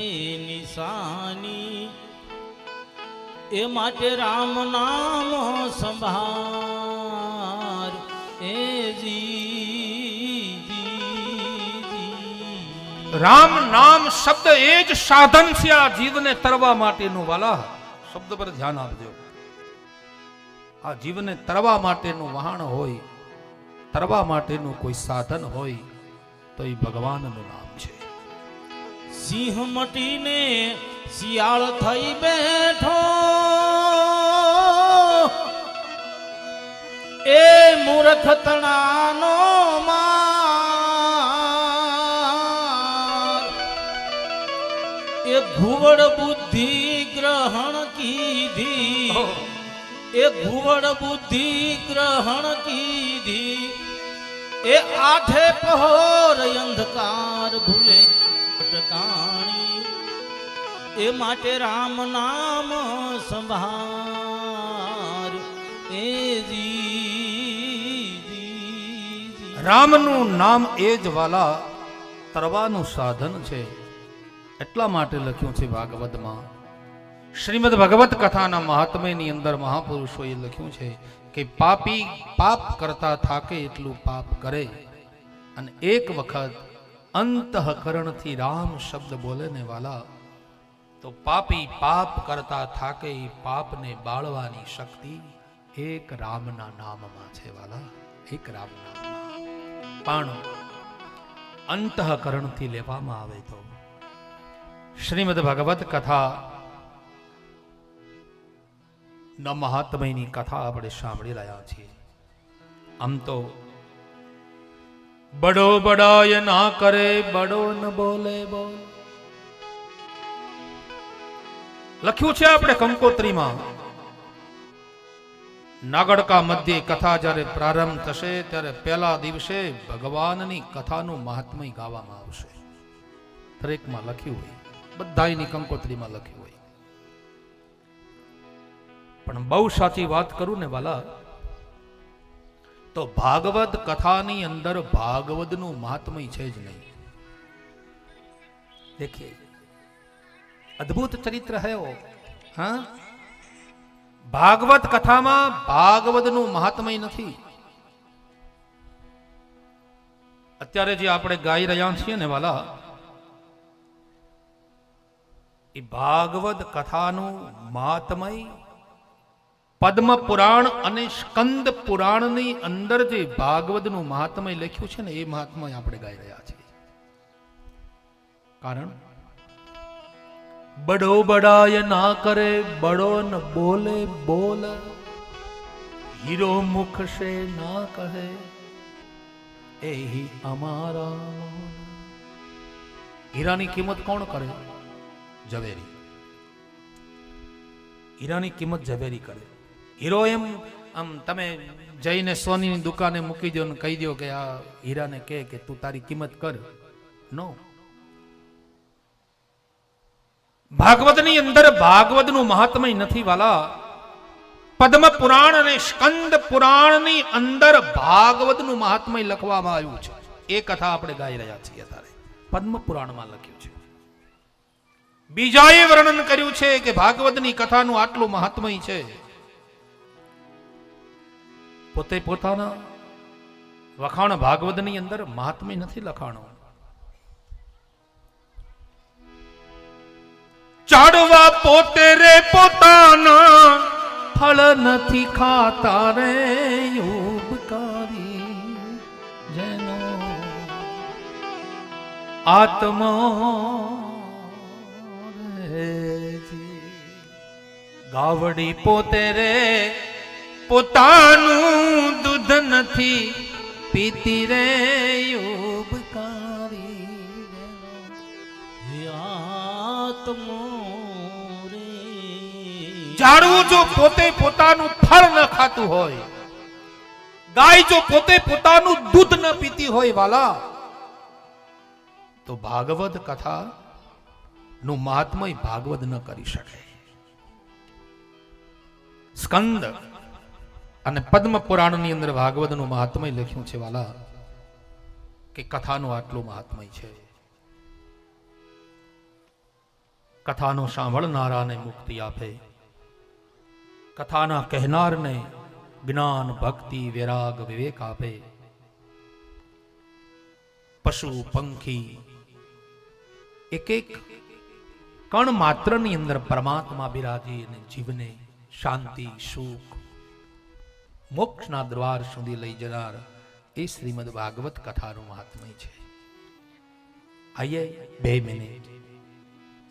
A: નિશાની. એ માટે રામ નામ સંભાર એ
B: રામ નામ શબ્દ એ જ સાધન છે આ જીવને તરવા માટેનું. વાલા શબ્દ પર ધ્યાન આપજો. આ જીવને તરવા માટેનું વહાણ હોય, તરવા માટેનું કોઈ સાધન હોય તો એ ભગવાનનું નામ છે.
A: સિંહ મટીને શિયાળ થઈ બેઠો, એ મૂર્ખ તણાનો માર. એ ઘુવડ બુદ્ધિ ગ્રહણ કીધી, એ ઘુવડ બુદ્ધિ ગ્રહણ કીધી. એ આઠે પહોર અંધકાર ભૂલે ટકાણી. એ માટે રામ નામ સંભાર એ
B: રામનું નામ એ જ વાલા તરવાનું સાધન છે. એટલા માટે લખ્યું છે ભાગવતમાં. શ્રીમદ ભગવત કથાના મહાત્મ્યની અંદર મહાપુરુષોએ લખ્યું છે કે પાપી પાપ કરતા થાકે એટલું પાપ કરે, અને એક વખત અંતઃકરણથી રામ શબ્દ બોલે ને વાલા, તો પાપી પાપ કરતા થાકે એ પાપને બાળવાની શક્તિ એક રામના નામમાં છે વાલા. એક રામ નામમાં પણ અંતઃકરણથી લેવામાં આવે તો. શ્રીમદ ભગવત કથા ન મહાત્મ્યની કથા આપણે સાંભળી રહ્યા છીએ. આમ તો બડો બડાય ના કરે, બડો ન બોલે બોલ, લખ્યું છે આપણે કંકોત્રીમાં. નાગડકા મધ્ય કથા જ્યારે પ્રારંભ થશે ત્યારે પહેલા દિવસે ભગવાનની કથાનું મહાત્મ્ય ગાવામાં આવશે. દરેકમાં લખ્યું હોય, બધાની કંકોત્રીમાં લખ્યું હોય. પણ બહુ સાચી વાત કરું ને વાલા, તો ભાગવત કથાની અંદર ભાગવતનું મહાત્મ્ય છે જ નહીં. દેખીએ અદ્ભુત ચરિત્ર હૈ વો. હા, ભાગવત કથામાં ભાગવતનું મહાત્મ્ય નથી. અત્યારે જે આપણે ગાઈ રહ્યા છીએ ને વાલા, એ ભાગવત કથાનું મહાત્મય પદ્મ પુરાણ અને સ્કંદ પુરાણની અંદર જે ભાગવતનું મહાત્મય લખ્યું છે ને એ મહાત્મય આપણે ગાઈ રહ્યા છીએ. કારણ બડો બડાય ના કરે, બડો ન બોલે બોલ, હીરો મુખ સે ના કહે એહી અમારા. હીરાની કિંમત કોણ કરે? ઝવેરી. હીરાની કિંમત ઝવેરી કરે. હીરો એમ આમ તમે જઈને સોનીની દુકાને મૂકી દો ને કહી દો કે આ હીરાને કે તું તારી કિંમત કર. નો. ભાગવતની અંદર ભાગવતનું મહાત્મય નથી વાલા. પદ્મ પુરાણ અને સ્કંદ પુરાણની અંદર ભાગવતનું મહાત્મય લખવામાં આવ્યું છે. એ કથા આપણે ગાઈ રહ્યા છીએ અત્યારે. પદ્મ પુરાણમાં લખ્યું છે. બીજાએ વર્ણન કર્યું છે કે ભાગવતની કથાનું આટલું મહાત્મય છે. પોતે પોતાના વખાણ ભાગવતની અંદર મહાત્મય નથી લખાણો. ચાડવા પોતે રે પોતાના ફળ નથી ખાતા રે ઉપકારી જેનો આત્મા ગાવડી પોતે રે પોતાનું દૂધ નથી પીતી રે ઉપકારી
A: આત્મો રે
B: ઝાડવું જો પોતે પોતાનું ફળ ન ખાતું હોય, ગાય જો પોતે પોતાનું દૂધ ન પીતી હોય વાલા, તો ભાગવત કથા નું મહાત્મય ભાગવત ન કરી શકે. સ્કંદ અને પદ્મ પુરાણની અંદર ભાગવતનું મહાત્મય લખ્યું છે વાલા, કે કથાનું આટલું મહાત્મય છે. કથાનો સાંભળનારાને મુક્તિ આપે, કથાના કહેનારને જ્ઞાન ભક્તિ વૈરાગ વિવેક આપે. પશુ પંખી એક એક કણ માત્રની અંદર પરમાત્મા બિરાજી અને જીવને શાંતિ સુખ મોક્ષના દ્વાર સુધી લઈ જનાર એ શ્રીમદ ભાગવત કથાનું મહાત્મય છે. આઈએ 2 મિનિટ.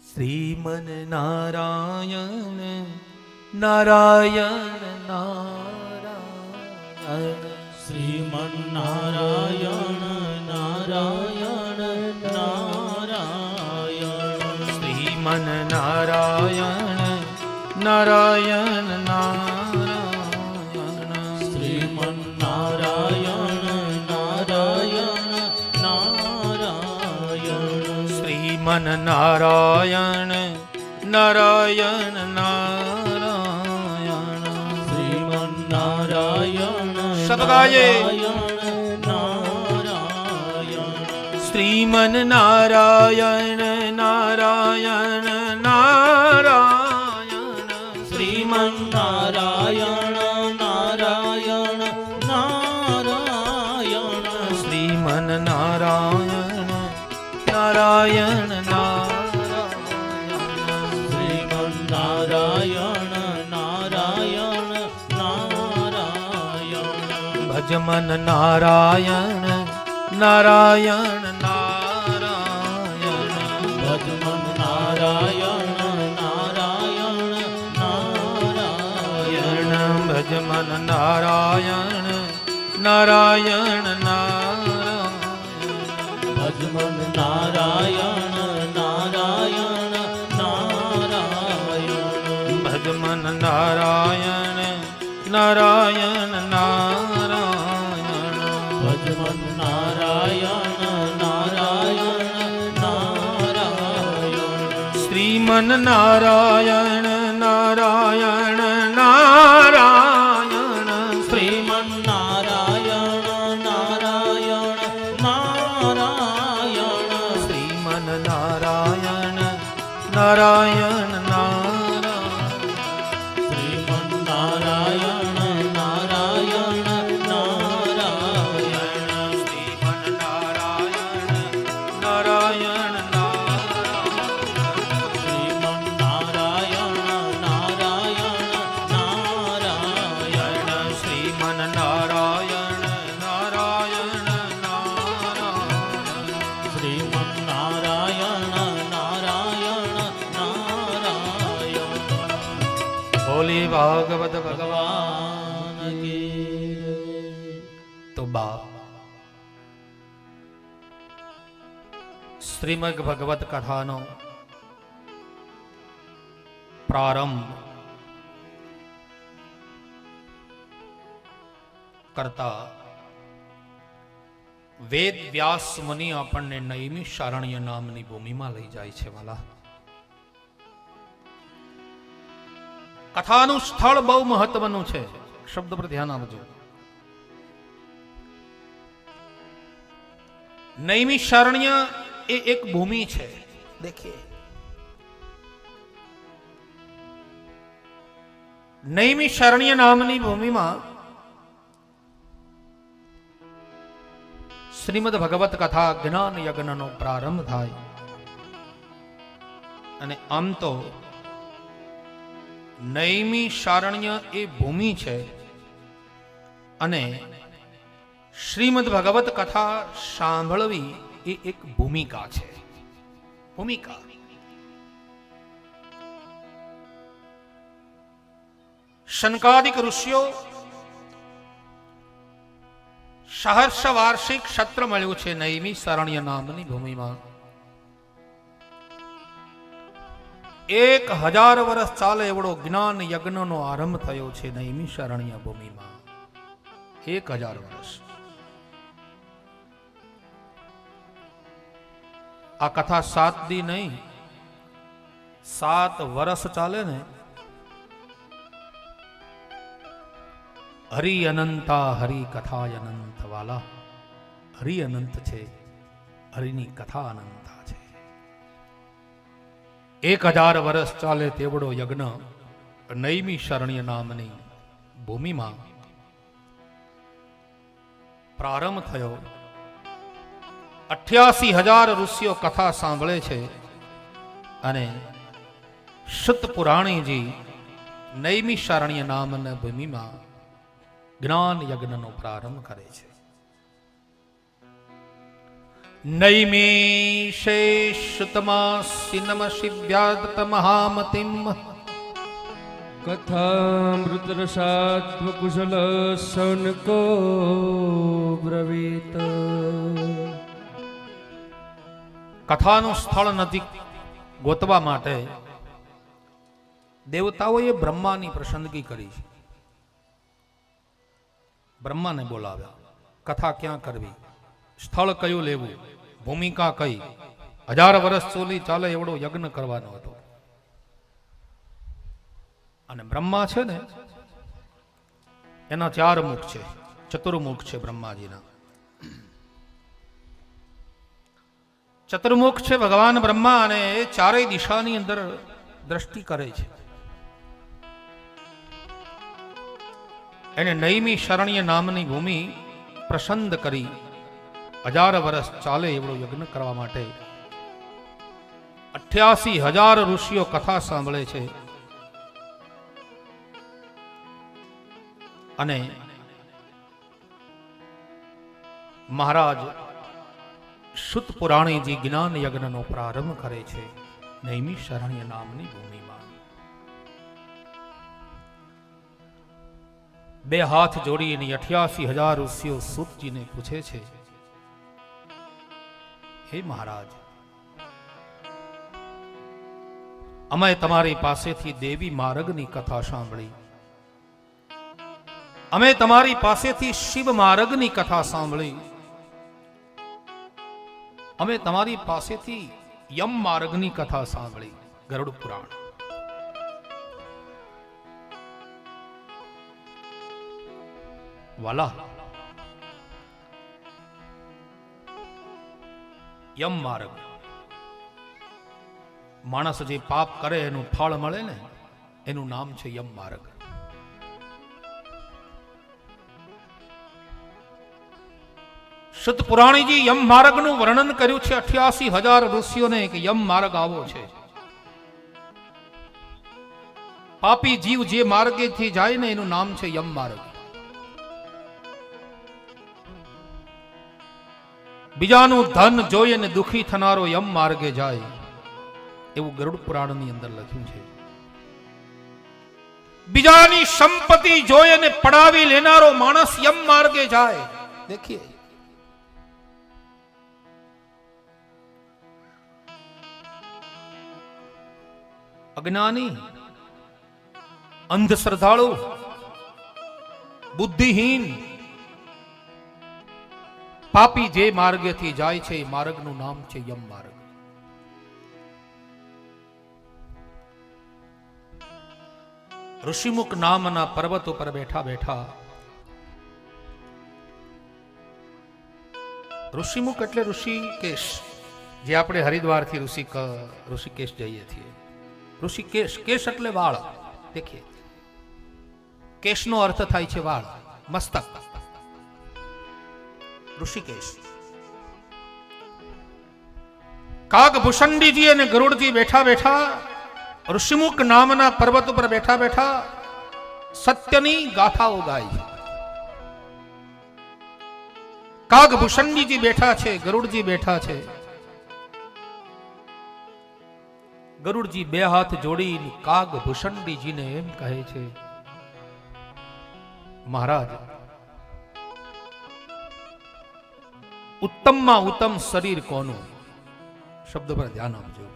B: શ્રીમન નારાયણ નારાયણ નારાયણ,
A: શ્રીમન નારાયણ નારાયણ નારાયણ,
B: શ્રીમન નારાયણ નારાયણ નારાયણ,
A: શ્રીમન નારાયણ નારાયણ નારાયણ,
B: શ્રીમન નારાયણ નારાયણ નારાયણ,
A: શ્રીમન નારાયણ
B: સદગાયે
A: નારાયણ,
B: શ્રીમન નારાયણ નારાયણ નારાયણ,
A: શ્રીમન નારાયણ નારાયણ નારાયણ,
B: શ્રીમન નારાયણ નારાયણ નારાયણ,
A: શ્રીમન નારાયણ નારાયણ નારાયણ,
B: ભજમન નારાયણ નારાયણ નારાયણ,
A: ભજમન નારાયણ નારાયણ નારાયણ,
B: ભજમન નારાયણ નારાયણ નારાયણ,
A: ભજમન નારાયણ નારાયણ નારાયણ,
B: ભજમન નારાયણ નારાયણ નારાયણ,
A: ભજમન નારાયણ નારાયણ નારાયણ,
B: શ્રીમન નારાયણ નારાયણ નારાયણ,
A: શ્રીમન નારાયણ નારાયણ નારાયણ,
B: શ્રીમન નારાયણ નારાયણ નારાયણ,
A: શ્રીમન નારાયણ નારાયણ નારાયણ,
B: શ્રીમન નારાયણ નારાયણ નારાયણ,
A: શ્રીમન નારાયણ નારાયણ નારાયણ,
B: શ્રીમન નારાયણ નારાયણ નારાયણ,
A: શ્રીમન નારાયણ નારાયણ નારાયણ.
B: બોલી ભાગવત ભગવાન.
A: ભગવાન કી જય.
B: તો બાપ શ્રીમદ ભગવત કથાનો પ્રારંભ કરતા વેદ વ્યાસ મુનિ આપણને નૈમિષારણ્ય નામની ભૂમિમાં લઈ જાય છે વાલા. કથાનું સ્થળ બહુ મહત્વનું છે, શબ્દ પર ધ્યાન આપજો. નૈમિષારણ્ય એ એક ભૂમિ છે. દેખીએ, નૈમિષારણ્ય નામની ભૂમિમાં શ્રીમદ ભગવત કથા જ્ઞાન યજ્ઞનો પ્રારંભ થાય અને આમ તો નૈમિષારણ્ય એ ભૂમિ છે અને શ્રીમદ ભગવત કથા સાંભળવી એ એક ભૂમિકા છે. ભૂમિકા શનકાદિક ઋષિઓ સહર્ષ વાર્ષિક સત્ર મળ્યું છે નૈમિષારણ્ય નામની ભૂમિમાં. 1000 વર્ષ ચાલે એવડો જ્ઞાન યજ્ઞનો આરંભ થયો છે નૈમિષારણ્ય ભૂમિમાં. 1000 વર્ષ. આ કથા 7 દી નહીં, 7 વર્ષ ચાલે ને. હરિ અનંતા હરિ કથા અનંત વાલા. હરિ અનંત છે, હરિની કથા અનંતા છે. 1000 વર્ષ ચાલે તેવડો યજ્ઞ નૈમિષારણ્ય નામની ભૂમિમાં પ્રારંભ થયો. 88,000 ઋષિઓ કથા સાંભળે છે અને શુદ્ધ પુરાણીજી નૈમિષારણ્ય નામના ભૂમિમાં જ્ઞાન યજ્ઞનો પ્રારંભ કરે છે. નૈમિષે શ્રુતમાસી નમશિ વ્યાદત મહામતિમ
C: કથામૃત રસાત્મ કુશલ સૌનકો બ્રવીત.
B: કથાનું સ્થળ નજીક ગોતવા માટે દેવતાઓએ બ્રહ્માની પસંદગી કરી છે. બ્રહ્માને બોલાવ્યા. કથા ક્યાં કરવી, સ્થળ કયું લેવું, ભૂમિકા કઈ. 1000 વર્ષ સુધી ચાલે એવડો યજ્ઞ કરવાનો હતો. અને બ્રહ્મા છે ને, એના 4 મુખ છે, ચતુર્મુખ છે બ્રહ્માજીના. ચતુર્મુખ છે ભગવાન બ્રહ્મા અને એ 4 દિશાની અંદર દ્રષ્ટિ કરે છે. એને નૈમિષારણ્ય નામની ભૂમિ પ્રસન્ન કરી 1000 વર્ષ ચાલે એવડો યજ્ઞ કરવા માટે 88,000 ઋષિઓ કથા સાંભળે છે. અને મહારાજ શુદ્ધ પુરાણીજી જ્ઞાન યજ્ઞનો પ્રારંભ કરે છે નૈમિષારણ્ય નામની ભૂમિમાં. 2 હાથ જોડીને 88,000 ઋષિઓ સૂતજીને પૂછે છે, હે મહારાજ, અમે તમારી પાસેથી દેવી માર્ગની કથા સાંભળી, અમે તમારી પાસેથી શિવ માર્ગની કથા સાંભળી, અમે તમારી પાસેથી યમ માર્ગની કથા સાંભળી. ગરુડ પુરાણ. વાલા, યમ માર્ગ, માણસ જે પાપ કરે એનું ફળ મળે ને, એનું નામ છે યમ માર્ગ. શુદ્ધ પુરાણીજી યમ માર્ગનું વર્ણન કર્યું છે 88,000 ઋષિઓને કે યમ માર્ગ આવો છે. પાપી જીવ જે માર્ગેથી જાય ને એનું નામ છે યમ માર્ગ. બીજાનું ધન જોઈ અને દુખી થનારો યમ માર્ગે જાય, એવું ગરુડ પુરાણની અંદર લખ્યું છે. બીજાની સંપત્તિ જોઈ અને પડાવી લેનારો માણસ યમ માર્ગે જાય. દેખીએ, અજ્ઞાની, અંધ શ્રદ્ધાળુ, બુદ્ધિહીન, પાપી જે માર્ગેથી જાય છે એ માર્ગનું નામ છે યમ માર્ગ. ઋષિમુખ નામના પર્વત ઉપર બેઠા બેઠા, ઋષિમુખ એટલે ઋષિકેશ, જે આપણે હરિદ્વારથી ઋષિકેશ જઈએ છીએ. ઋષિકેશ, કેશ એટલે વાળ. દેખીએ, કેશનો અર્થ થાય છે વાળ, મસ્તક. ઋષિકેશ. કાગભૂષણજીજી અને ગરુડજી બેઠા બેઠા ઋષિમુખ નામના પર્વત ઉપર બેઠા બેઠા સત્યની ગાથાઓ ગાય છે. કાગભૂષણજીજી બેઠા છે, ગરુડજી બેઠા છે. ગરુડજી 2 હાથ જોડી કાગભૂષણજીને એમ કહે છે, મહારાજ, ઉત્તમમાં ઉત્તમ શરીર કોનું? શબ્દ પર ધ્યાન આપજો.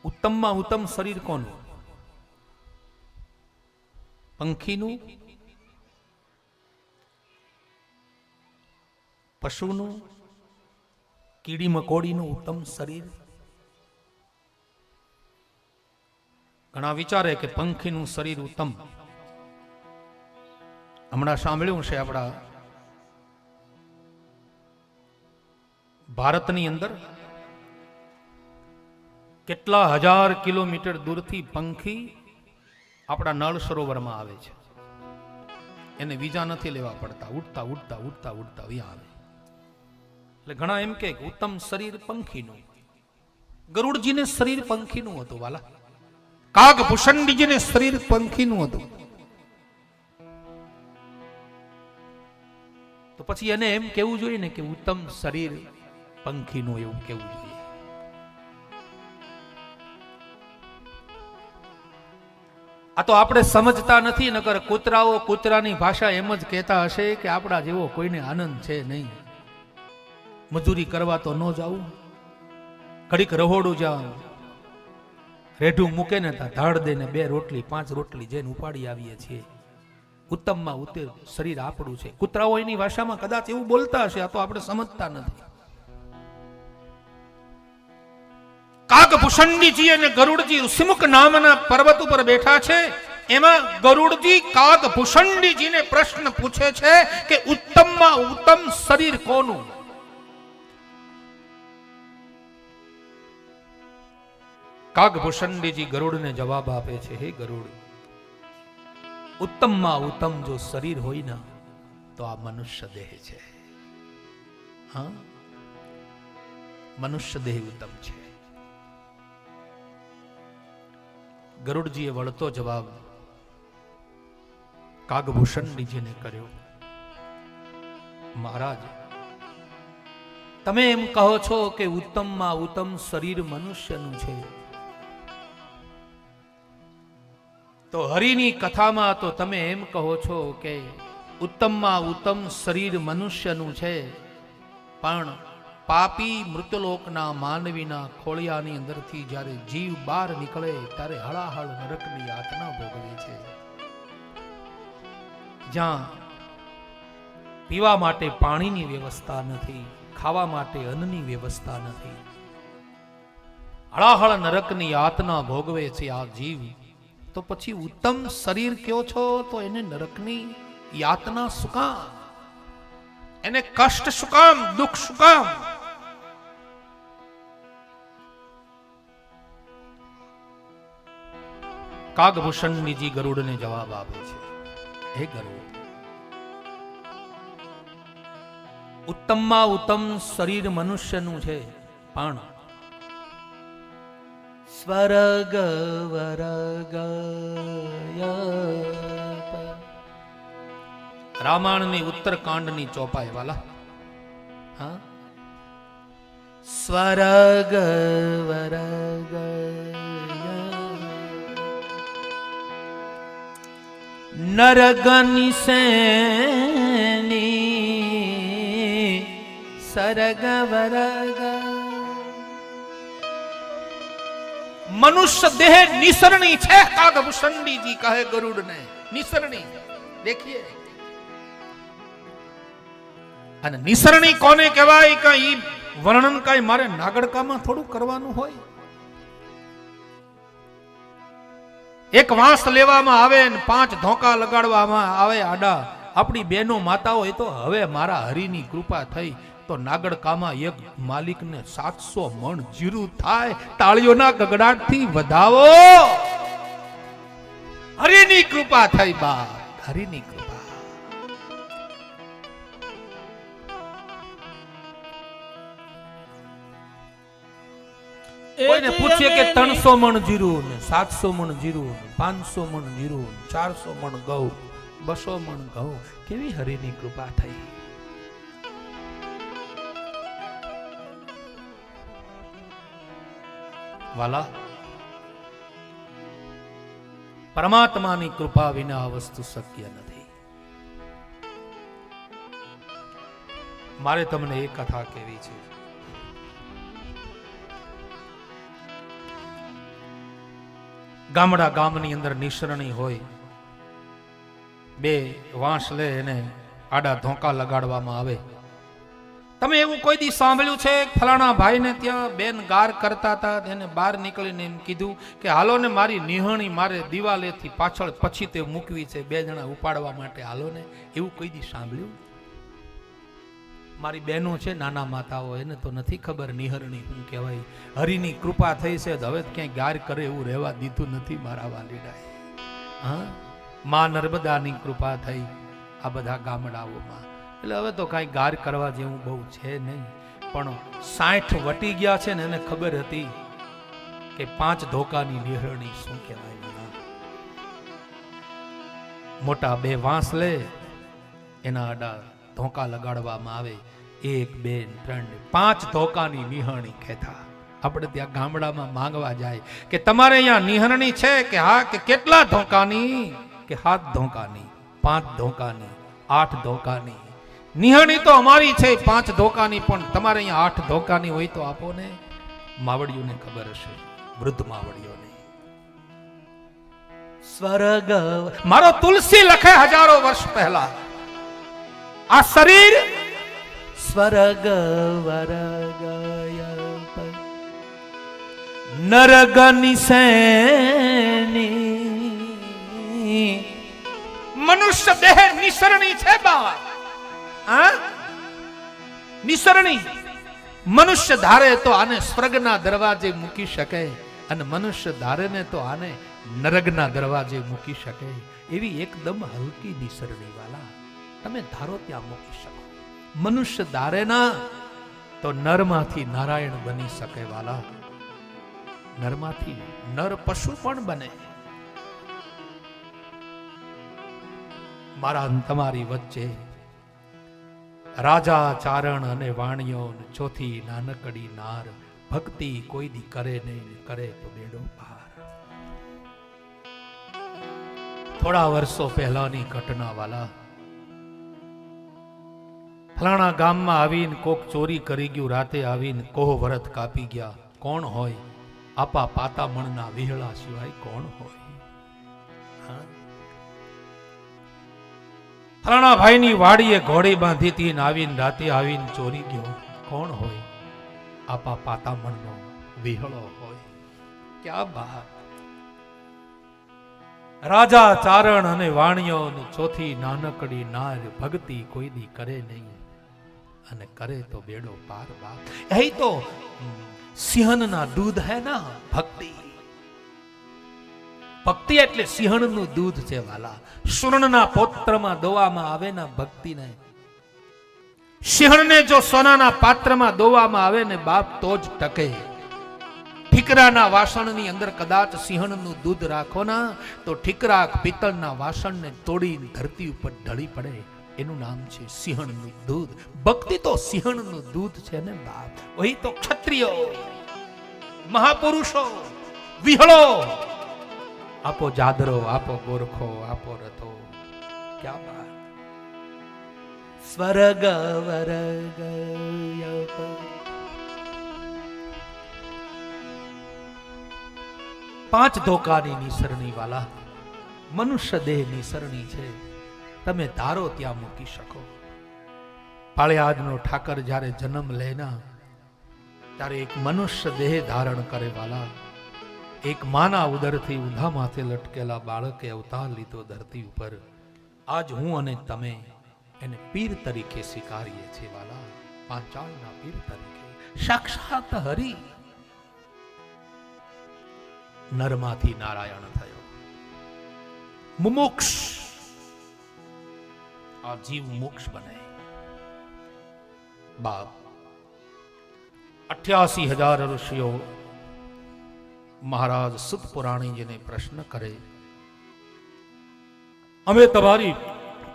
B: ઉત્તમમાં ઉત્તમ શરીર કોનું? પંખીનું, પશુનું, કીડી મકોડીનું ઉત્તમ શરીર? ઘણા વિચારે કે પંખીનું શરીર ઉત્તમ. હમણાં સાંભળ્યું છે આપણા ભારતની અંદર કેટલા હજાર કિલોમીટર દૂરથી પંખી આપણા નળ સરોવરમાં આવે છે. એને વિઝા નથી લેવા પડતા, ઉડતા ઉડતા ઉડતા ઉડતા અહીંયા આવે. એટલે ઘણા એમ કે ઉત્તમ શરીર પંખીનું. ગરુડજીને શરીર પંખીનું હતું વાલા. કાગભૂષણજીને શરીર પંખીનું હતું. તો પછી એને એમ કેવું જોઈએ ને કે ઉત્તમ શરીર પંખીનું, એવું કેવું જોઈએ. આ તો આપણે સમજતા નથી. નકર કૂતરાઓ કૂતરાની ભાષા એમ જ કહેતા હશે કે આપણા જેવો કોઈને આનંદ છે નહીં, મજૂરી કરવા તો ન જાવું, ઘડીક રહોડું જાવ, રેઢું મૂકે ને ત્યાં ધાડ દઈને 2 રોટલી 5 રોટલી જઈને ઉપાડી આવીએ છીએ. ઉત્તમમાં ઉત્તમ શરીર આપણું છે. કૂતરાઓ એની ભાષામાં કદાચ એવું બોલતા હશે, આ તો આપણે સમજતા નથી. કાગભૂષણજી અને ગરુડજી ઋષિમુખ નામના પર્વત ઉપર બેઠા છે. એમાં ગરુડજી કાગભૂષણજીને પ્રશ્ન પૂછે છે કે ઉત્તમમાં ઉત્તમ શરીર કોનું? કાગભૂષણજી ગરુડને જવાબ આપે છે, હે ગરુડ, ઉત્તમમાં ઉત્તમ જો શરીર હોય ને તો આ મનુષ્ય દેહ છે. હા, મનુષ્ય દેહ ઉત્તમ છે. ગરુડજીએ વળતો જવાબ કાગભૂષણજીને કર્યો, મહારાજ, તમે એમ કહો છો કે ઉત્તમમાં ઉત્તમ શરીર મનુષ્યનું છે, તો હરિની કથામાં તો તમે એમ કહો છો કે ઉત્તમમાં ઉત્તમ શરીર મનુષ્યનું છે, પણ પાપી મૃતલોકના માનવીના ખોળિયાની અંદરથી જ્યારે જીવ બહાર નીકળે ત્યારે હળાહળ નરકની યાતના ભોગવે છે, જ્યાં પીવા માટે પાણીની વ્યવસ્થા નથી, ખાવા માટે અન્નની વ્યવસ્થા નથી, હળાહળ નરકની યાતના ભોગવે છે આ જીવ. તો પછી ઉત્તમ શરીર કયો છો તો એને નરકની યાતના શું કામ? એને કષ્ટ શું કામ? દુઃખ શું કામ? કાગભૂષણજી ગરુડને જવાબ આપે છે, હે ગરુડ, ઉત્તમમાં ઉત્તમ શરીર મનુષ્યનું છે, પણ સ્વર્ગ વરગ રામાયણની ઉત્તરકાંડની ચોપાઈ વાલા. હા, સ્વર્ગ વરગ નરગની સેની સરગ વરગ. મનુષ્ય દેહ નિસરણી છે, કાગભૂષણજી કહે ગરુડને, નિસરણી. દેખીએ, અને નિસરણી કોને કહેવાય? કઈ વર્ણન કઈ મારે નાગડકામાં થોડું કરવાનું હોય? એક વાંસ લેવામાં આવે ને 5 ધોકા લગાડવામાં આવે આડા. આપણી બહેનો માતાઓ એ તો હવે મારા હરિની કૃપા થઈ તો નાગડકામાં એક માલિકને 700 મણ જીરું થાય. તાળીઓના ગગડાટથી વધાવો. હરિની કૃપા થઈ બા, હરિની કૃપા. કોઈને પૂછીએ કે 300 મણ જીરું ને 700 મણ જીરું, 500 મણ જીરું, 400 મણ ઘઉં, 200 મણ ઘઉં, કેવી હરિની કૃપા થઈ. વાલા, પરમાત્માની કૃપા વિના આ વસ્તુ શક્ય નથી. મારે તમને એક કથા કહેવી છે. ગામડા ગામની અંદર નિસરણી હોય, બે વાંસ લે એને આડા ધોકા લગાડવામાં આવે. તમે એવું કોઈ દી સાંભળ્યું છે ફલાણા ભાઈને ત્યાં બેન ગાર કરતા હતા, એને બહાર નીકળીને એમ કીધું કે હાલો ને મારી નિહણી મારે દિવાલેથી પાછળ પછી તે મૂકવી છે, બે જણા ઉપાડવા માટે હાલો ને? એવું કોઈ દી સાંભળ્યું? મારી બહેનો છે નાના માતાઓ, એને તો નથી ખબર નિહરણી શું કહેવાય. હરિની કૃપા થઈ છે, હવે ક્યાંય ગાર કરે એવું રહેવા દીધું નથી મારા વાલીડાએ. હા, માં નર્મદાની કૃપા થઈ આ બધા ગામડાઓમાં. એટલે હવે તો કાંઈ ગાર કરવા જેવું બહુ છે નહીં. પણ 60 વટી ગયા છે ને એને ખબર હતી કે 5 ધોકાની નિહરણી શું કહેવાય. મોટા 2 વાંસ લે, એના આડા ધોકા લગાડવામાં આવે. 1 2 3 5 ધોકાની નિહરણી કહેતા. આપણે ત્યાં ગામડામાં માંગવા જાય કે તમારે અહીંયા નિહરણી છે કે હા, કે કેટલા ધોકાની? કે 7 ધોકાની, 5 ધોકાની, 8 ધોકાની. નિહરણી તો અમારી છે 5 ધોકાની, પણ તમારે અહીંયા 8 ધોકાની હોય તો આપો ને. માવડીઓને ખબર હશે, વૃદ્ધ માવડીઓને. સ્વર્ગ મારો તુલસી લખે હજારો વર્ષ પહેલા, આ શરીર સ્વર્ગ વરગ નરગ નિસેની. મનુષ્ય દેહ નિસરણી છે બા. નિસરણી. મનુષ્ય ધારે તો આને સ્વર્ગના દરવાજે મૂકી શકે, અને મનુષ્ય ધારે ને તો આને નરકના દરવાજે મૂકી શકે. એવી એકદમ હલકી નિસરણી વાલા તમે ધારો ત્યાં મૂકી શકો. મનુષ્ય ધારે ના તો નરમાંથી નારાયણ બની શકે વાલા. નરમાંથી નર પશુ પણ બને. મારા તમારી વચ્ચે રાજા ચારણ અને વાણિયો, ચોથી નાનકડી નાર, ભક્તિ કોઈ દી કરે નહીં, કરે તો બેડો પાર. થોડા વર્ષો પહેલાની ઘટના વાલા. ફલાણા ગામમાં આવીને કોક ચોરી કરી ગયું, રાતે આવીને કોહ વરત કાપી ગયા. કોણ હોય? આપા પાતામણના વિહળા સિવાય કોણ હોય? ફલાણા ભાઈની વાડીએ ઘોડી બાંધી હતી ને આવીને રાતે આવીને ચોરી ગયો. કોણ હોય? આપા પાતામણનો વિહળો હોય. ક્યાં બાત! રાજા ચારણ અને વાણિયો ને ચોથી નાનકડી નાર, ભક્તિ કોઈ દી કરે નહીં, અને કરે તો બેડો પાર બાપ. એ તો સિંહણના દૂધ હે ના ભક્તિ. ભક્તિ એટલે સિંહણનું દૂધ છે વાલા. સુર્ણના પોત્રમાં દોવામાં આવે ના ભક્તિને. સિંહણને જો સોનાના પાત્રમાં દોવામાં આવે ને બાપ તો જ ટકે. ઠીકરાના વાસણની અંદર કદાચ સિંહણનું દૂધ રાખો ના તો ઠીકરા પિત્તળના વાસણને તોડીને ધરતી ઉપર ઢળી પડે. એનું નામ છે સિંહણનું દૂધ. ભક્તિ તો સિંહણનું દૂધ છે ને બાપ. વહી તો ક્ષત્રિયો, મહાપુરુષો, વિહળો, આપો જાદરો, આપો ગોરખો, આપો રથો. ક્યાં બાત! સ્વર્ગ વરગ 5 ધોકાની નિસરણી વાલા. મનુષ્ય દેહ નિસરણી છે, તમે ધારો ત્યાં મૂકી શકો. પાળિયાદનો ઠાકર જ્યારે જન્મ લેના ત્યારે એક મનુષ્ય દેહ ધારણ કરે વાલા. એક માના ઉદરથી ઊંધા માથે લટકેલા બાળકે અવતાર લીધો ધરતી ઉપર. આજ હું અને તમે એને પીર તરીકે સ્વીકારીએ છીએ વાલા. પાંચાળના પીર તરીકે. સાક્ષાત હરિ નરમાંથી નારાયણ થયો. મુમુક્ષ આ જીવ મોક્ષ બને. બાપ 88,000 ઋષિઓ મહારાજ સુત પુરાણીજીને પ્રશ્ન કરે, અમે તમારી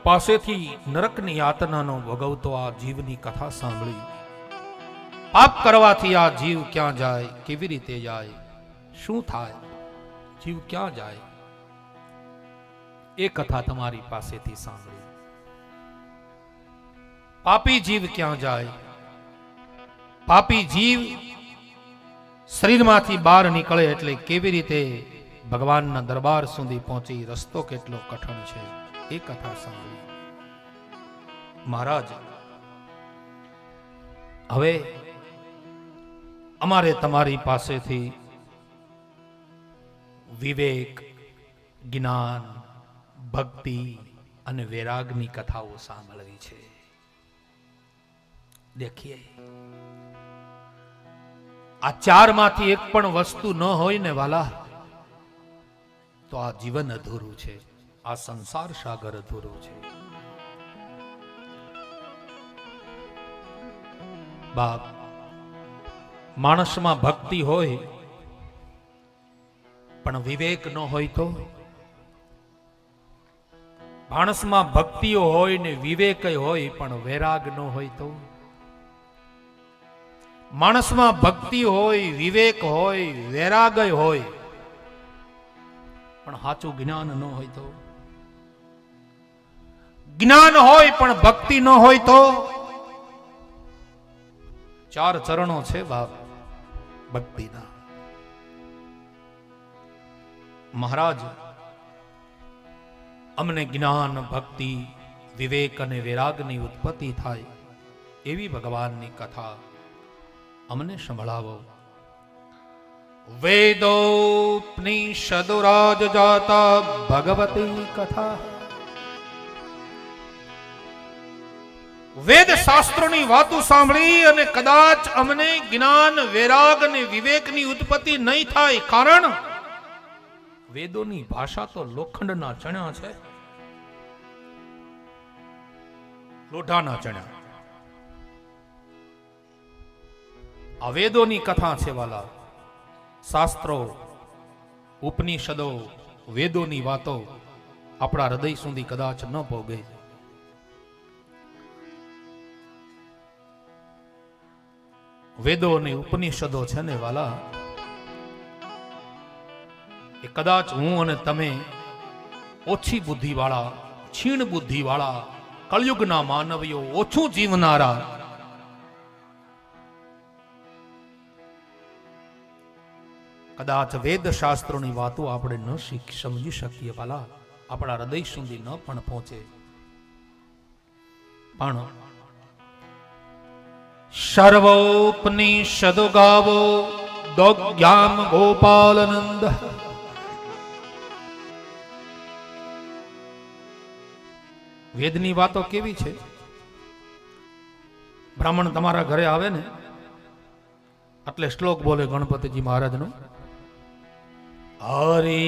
B: પાસેથી નરકની યાતનાનો ભોગવતો આ જીવની કથા સાંભળી. પાપ કરવાથી આ જીવ ક્યાં જાય, કેવી રીતે જાય, શું થાય, જીવ ક્યાં જાય, એ કથા તમારી પાસેથી સાંભળી. પાપી જીવ ક્યાં જાય? પાપી જીવ શરીરમાંથી બહાર નીકળે એટલે કેવી રીતે ભગવાનના દરબાર સુધી પહોંચી રસ્તો કેટલો કઠણ છે એ કથા સાંભળી. મહારાજ, હવે અમારે તમારી પાસેથી વિવેક, જ્ઞાન, ભક્તિ અને વૈરાગની કથાઓ સાંભળવી છે. દેખીએ, આ ચારમાંથી એક પણ વસ્તુ ન હોય ને વાલા, તો આ જીવન અધૂરું છે, આ સંસાર સાગર અધૂરો છે. બાપ, માણસમાં ભક્તિ હોય પણ વિવેક ન હોય તો? માણસમાં ભક્તિઓ હોય ને વિવેક હોય પણ વૈરાગ ન હોય તો? માણસમાં ભક્તિ હોય, વિવેક હોય, વૈરાગ હોય પણ સાચું જ્ઞાન ન હોય તો? જ્ઞાન હોય પણ ભક્તિ ન હોય તો? ચાર ચરણો છે બાપ ભક્તિના. મહારાજ, અમને જ્ઞાન, ભક્તિ, વિવેક અને વૈરાગની ઉત્પત્તિ થાય એવી ભગવાનની કથા અમને સંભળાવો. વેદોપનિષદોરાજ જાતા ભગવતી કથા. વેદ શાસ્ત્રોની વાતો સાંભળી અને કદાચ અમને જ્ઞાન, વૈરાગ અને વિવેકની ઉત્પત્તિ નહીં થાય, કારણ વેદોની ભાષા તો લોખંડના ચણ્યા છે, લોઢાના ચણ્યા. આ વેદોની કથા છે વાલા. શાસ્ત્રો, ઉપનિષદો, વેદોની વાતો આપણા હૃદય સુધી કદાચ ન પહોંચે. વેદો અને ઉપનિષદો છે ને વાલા, એ કદાચ હું અને તમે ઓછી બુદ્ધિ વાળા, છીણ બુદ્ધિ વાળા, કળયુગના માનવીઓ, ઓછું જીવનારા, કદાચ વેદ શાસ્ત્રોની વાતો આપણે ન સમજી શકીએ વાલા, આપણા હૃદય સુધી ન પણ પહોંચે. પણ સર્વોપનિષદો ગાવો દોગ્યામ ગોપાલનંદ. વેદની વાતો કેવી છે? બ્રાહ્મણ તમારા ઘરે આવે ને એટલે શ્લોક બોલે ગણપતિજી મહારાજનો, હરિ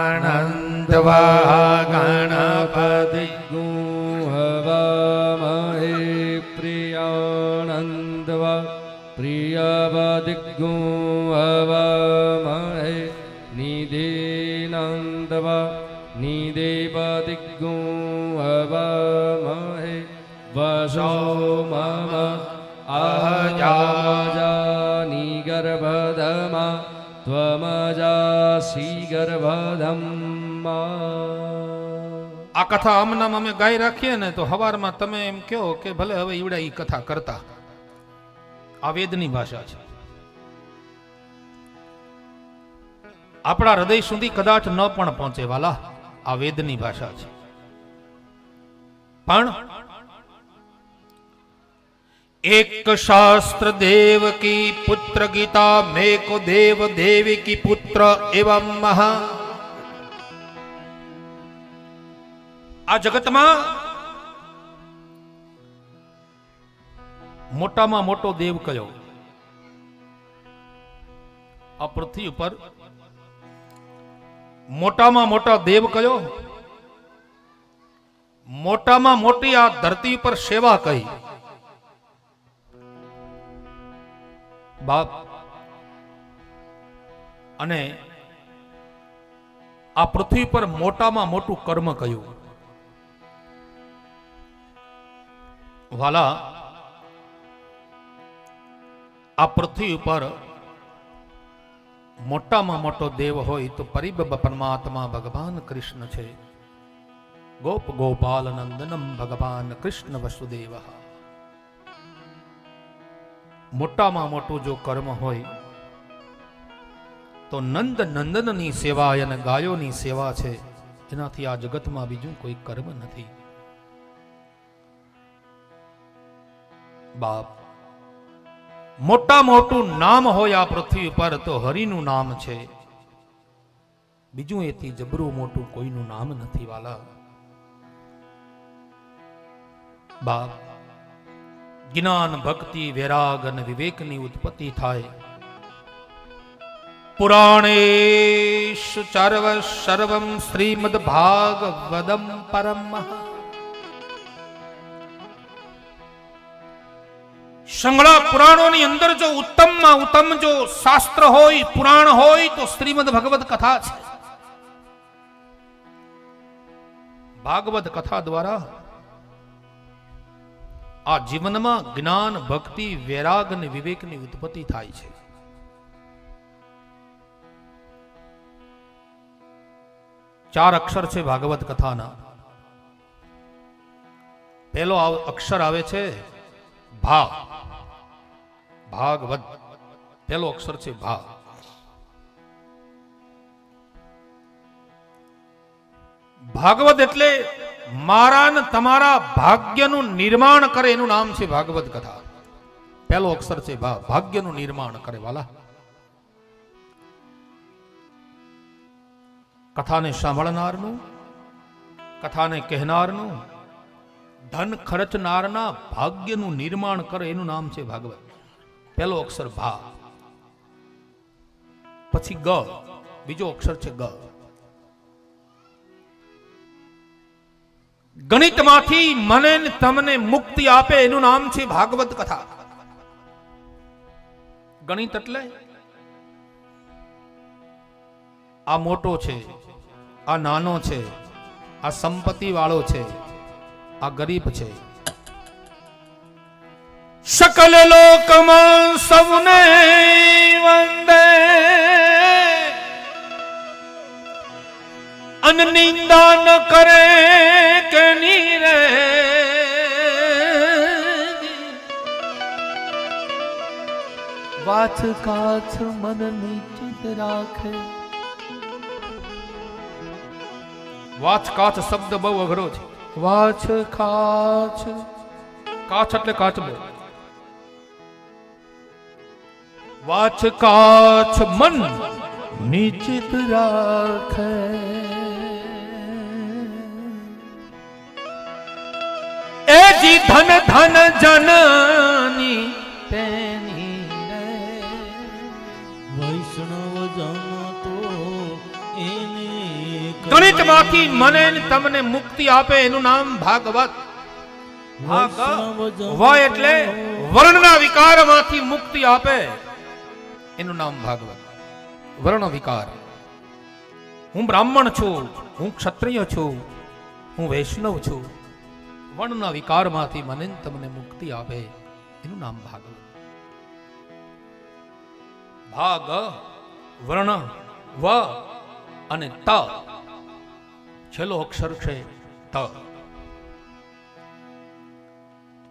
B: ગણાનંદવા ગણપતિ
C: ગુહવામહે પ્રિયાનંદવા પ્રિયવદિગુહવામહે નિધિનંદવા નિદેવદિગુહવામહે વસો મમ અહજાની ગર્ભધમા ત્વમજાસી ગર્ભધમ્મા.
B: આ કથા આમનામ અમે ગાઈ રાખીએ ને તો હવારમાં તમે એમ કહો કે ભલે હવે ઈવડા ઈ કથા કરતા. આ વેદની ભાષા છે. આપણા હૃદય સુધી કદાચ ન પણ પહોંચે વાલા, આ વેદની ભાષા છે. પણ એક શાસ્ત્ર દેવ કી પુત્ર ગીતા મેં કો દેવ દેવી કી પુત્ર એવં મહા. આ જગતમાં મોટામાં મોટો દેવ કયો? આ પૃથ્વી ઉપર મોટામાં મોટા દેવ કયો? મોટામાં મોટી આ ધરતી પર સેવા કઈ? બાપ, અને આ પૃથ્વી પર મોટામાં મોટું કર્મ કયું? વાલા, આ પૃથ્વી ઉપર મોટામાં મોટો દેવ હોય તો પરિબબ પરમાત્મા ભગવાન કૃષ્ણ છે. ગોપ ગોપાલ નંદનમ ભગવાન કૃષ્ણ વસુદેવ. મોટામાં મોટું જો કર્મ હોય તો નંદ નંદનની સેવા અને ગાયોની સેવા છે. એનાથી આ જગતમાં બીજું કોઈ કર્મ નથી. બાપ, મોટા મોટું નામ હોય આ પૃથ્વી પર તો હરિનું નામ છે. બીજું એથી જબરું મોટું કોઈનું નામ નથી વાલા. બાપ, જ્ઞાન ભક્તિ વૈરાગ અને વિવેકની ઉત્પત્તિ થાય. પુરાણેષુ ચાર્વ સર્વમ શ્રીમદ ભાગવદમ પરમ. સંગળા પુરાણોની અંદર જો ઉત્તમમાં ઉત્તમ જો શાસ્ત્ર હોય, પુરાણ હોય તો શ્રીમદ ભગવદ કથા છે. ભાગવત કથા દ્વારા આ જીવનમાં જ્ઞાન ભક્તિ વૈરાગ અને વિવેકની ઉત્પત્તિ થાય છે. ચાર અક્ષર છે ભાગવત કથાના. પહેલો અક્ષર આવે છે ભા. ભાગવત પહેલો અક્ષર છે ભા. ભાગવત એટલે મારા ને તમારા ભાગ્યનું નિર્માણ કરે એનું નામ છે ભાગવત કથા. પહેલો અક્ષર છે ભા. ભાગ્યનું નિર્માણ કરે વાલા. કથાને સાંભળનારનું, કથાને કહેનારનું, ધન ખર્ચનારના ભાગ્યનું નિર્માણ કરે એનું નામ છે ભાગવત. પહેલો અક્ષર ભા. પછી ગ, બીજો અક્ષર છે ગ. ગણિતમાંથી મને ને તમને મુક્તિ આપે એનું નામ છે ભાગવત કથા. ગણિત એટલે આ મોટો છે, આ નાનો છે, આ સંપત્તિ વાળો છે, આ ગરીબ છે. સકલ લોકમાં સૌને વંદે અન નિંદા ન કરે કે નીરે. વાચ કાચ મન નિશ્ચિત રાખે. વાચ કાચ શબ્દ બહુ અઘરો છે. વાચ કાચ, કાચ એટલે કાચબો. વાચ કાચ મન નિશ્ચિત રાખે. એ જી ધન ધન જનની તેની રે.
A: વૈષ્ણવ જન તો એને
B: ગણિતમાંથી મને ને તમને મુક્તિ આપે એનું નામ ભાગવત. વ એટલે વર્ણના વિકારમાંથી મુક્તિ આપે એનું નામ ભાગવત. વર્ણ વિકાર. હું બ્રાહ્મણ છું, હું ક્ષત્રિય છું, હું વૈષ્ણવ છું. વર્ણના વિકારમાંથી મને ને તમને મુક્તિ આપે એનું નામ ભાગવત. ભાગ, વર્ણ, વ અને ત. છેલ્લો અક્ષર છે ત.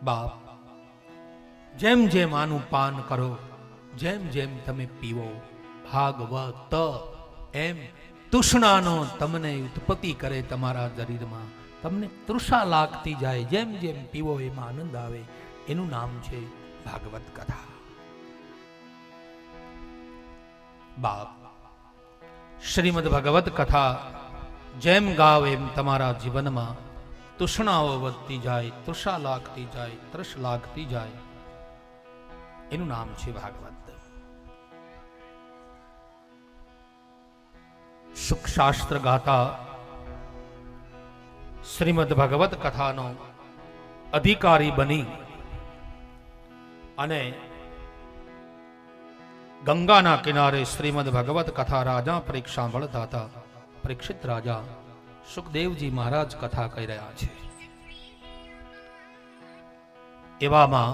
B: બાપ, જેમ જેમ આનું પાન કરો, જેમ જેમ તમે પીવો ભાગવત, એમ તૃષ્ણાનો તમને ઉત્પત્તિ કરે તમારા શરીરમાં. તમને તૃષા લાગતી જાય. જેમ જેમ પીવો એમાં આનંદ આવે એનું નામ છે ભાગવત કથા. બાપ, શ્રીમદ ભગવત કથા જેમ ગાવ એમ તમારા જીવનમાં તૃષ્ણાઓ વધતી જાય, તૃષા લાગતી જાય, તરસ લાગતી જાય એનું નામ છે ભાગવત. સુખ શાસ્ત્ર ગાતા શ્રીમદ ભગવત કથાનો અધિકારી બની અને ગંગાના કિનારે શ્રીમદ ભગવત કથા રાજા પરીક્ષા સાંભળતા હતા. પરીક્ષિત રાજા સુખદેવજી મહારાજ કથા કહી રહ્યા છે. એવામાં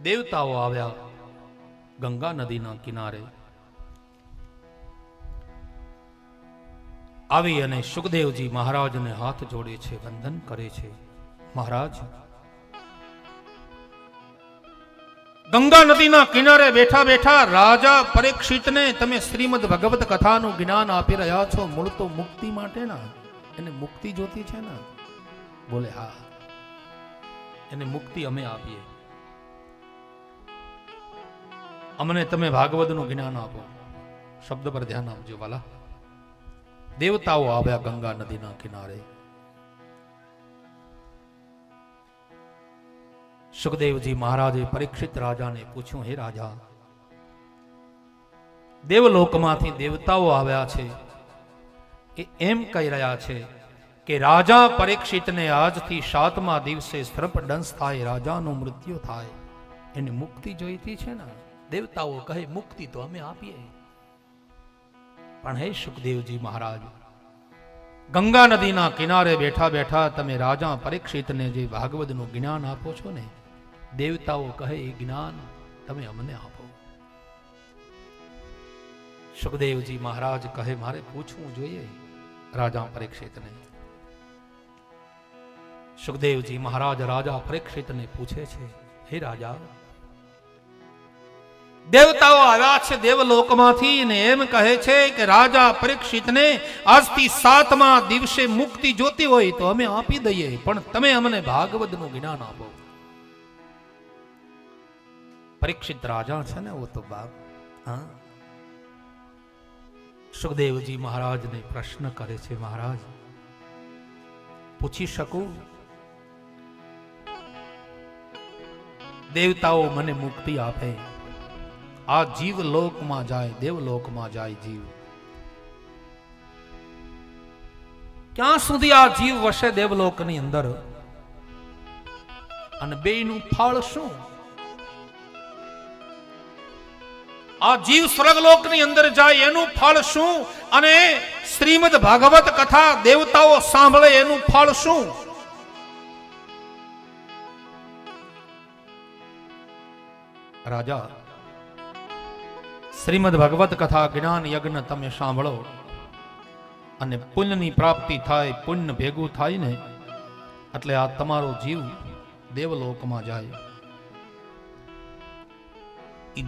B: દેવતાઓ આવ્યા ગંગા નદીના કિનારે. આવી અને સુખદેવજી મહારાજને હાથ જોડે છે, વંદન કરે છે. મહારાજ, ગંગા નદીના કિનારે બેઠા બેઠા રાજા પરીક્ષિતને તમે શ્રીમદ ભગવત કથાનું જ્ઞાન આપી રહ્યા છો. મૂળ તો મુક્તિ માટે ના, એને મુક્તિ જોતી છે ને? બોલે હા, એને મુક્તિ અમે આપીએ. અમને તમે ભાગવતનું જ્ઞાન આપો. શબ્દ પર ધ્યાન આપજો વાલા. દેવતાઓ આવ્યા ગંગા નદીના કિનારે. સુખદેવજી મહારાજે પરીક્ષિત રાજાને પૂછ્યું, હે રાજા, દેવલોકમાંથી દેવતાઓ આવ્યા છે. એ એમ કહી રહ્યા છે કે રાજા પરીક્ષિતને આજથી 7મા દિવસે સર્પદંશ થાય, રાજાનું મૃત્યુ થાય. એને મુક્તિ જોઈતી છે ને? દેવતાઓ કહે મુક્તિ તો અમે આપીએ. પણ હે સુખદેવજી મહારાજ, ગંગા નદીના કિનારે બેઠા બેઠા તમે રાજા પરીક્ષિતને જે ભાગવતનું જ્ઞાન આપો છો ને, દેવતાઓ કહે એ જ્ઞાન તમે અમને આપો. સુખદેવજી મહારાજ કહે મારે પૂછવું જોઈએ રાજા પરીક્ષિતને. સુખદેવજી મહારાજ રાજા પરીક્ષિતને પૂછે છે, હે રાજા, દેવતાઓ આવ્યા છે દેવલોકમાંથી ને એમ કહે છે કે રાજા પરીક્ષિતને આજથી 7મા દિવસે મુક્તિ જોતી હોય તો અમે આપી દઈએ, પણ તમે અમને ભાગવતનું જ્ઞાન આપો. પરીક્ષિત રાજા છે ને, વો તો બાપ. હા, સુખદેવજી મહારાજને પ્રશ્ન કરે છે, મહારાજ પૂછી શકું? દેવતાઓ મને મુક્તિ આપે, આ જીવ લોકમાં જાય, દેવલોકમાં જાય જીવ. ક્યાં સુધી આ જીવ વસે દેવલોકની અંદર? અને બેયનું ફળ શું? આ જીવ સ્વર્ગલોકની અંદર જાય એનું ફળ શું? અને શ્રીમદ ભાગવત કથા દેવતાઓ સાંભળે એનું ફળ શું? રાજા, શ્રીમદ ભગવત કથા જ્ઞાન યજ્ઞ તમે સાંભળો અને પુણ્યની પ્રાપ્તિ થાય, પુણ્ય ભેગું થાય ને એટલે આ તમારો જીવ દેવલોકમાં જાય.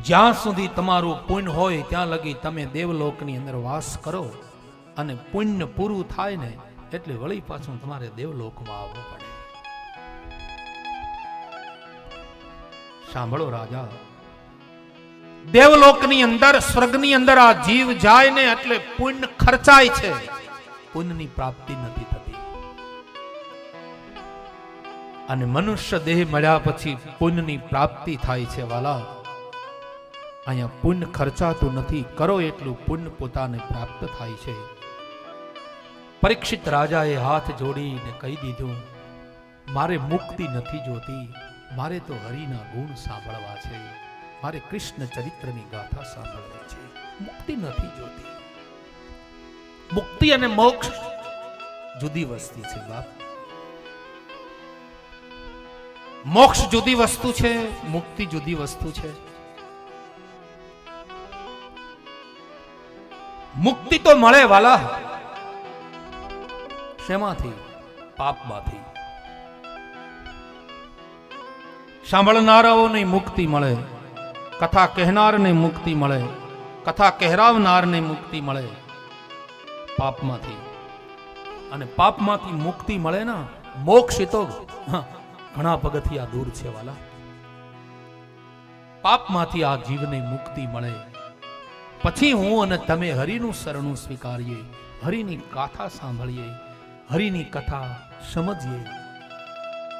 B: જ્યાં સુધી તમારું પુણ્ય હોય ત્યાં લગી તમે દેવલોકની અંદર વાસ કરો, અને પુણ્ય પૂરું થાય ને એટલે વળી પાછું તમારે દેવલોકમાં આવવું પડે. સાંભળો રાજા, દેવલોકની અંદર, સ્વર્ગની અંદર આ જીવ જાય ને એટલે પુણ્ય ખર્ચાય છે, પુણ્યની પ્રાપ્તિ નથી થતી. અને મનુષ્ય દેહ મળ્યા પછી પુણ્યની પ્રાપ્તિ થાય છે વાલા. અહીંયા પુણ્ય ખર્ચાતું નથી, કરો એટલું પુણ્ય પોતાને પ્રાપ્ત થાય છે. પરીક્ષિત રાજાએ હાથ જોડીને કહી દીધું, મારે મુક્તિ નથી જોતી, મારે તો હરિના ગુણ સાંભળવા છે, મારે કૃષ્ણ ચરિત્રની ગાથા સાંભળવી છે, મુક્તિ નથી જોતી. મુક્તિ અને મોક્ષ જુદી વસ્તુ છે બાપ. મોક્ષ જુદી વસ્તુ છે, મુક્તિ જુદી વસ્તુ છે. મુક્તિ તો મળે વાલા, શેમાંથી? પાપમાંથી. સાંભળનારાઓને મુક્તિ મળે, કથા કહેનારને મુક્તિ મળે, કથા કહેરાવનારને મુક્તિ મળે પાપમાંથી. અને પાપમાંથી મુક્તિ મળે ને મોક્ષ તો ઘણા પગથિયા દૂર છે વાલા. પાપમાંથી આ જીવને મુક્તિ મળે પછી હું અને તમે હરિનું શરણું સ્વીકારીએ, હરિની ગાથા સાંભળીએ, હરિની કથા સમજીએ,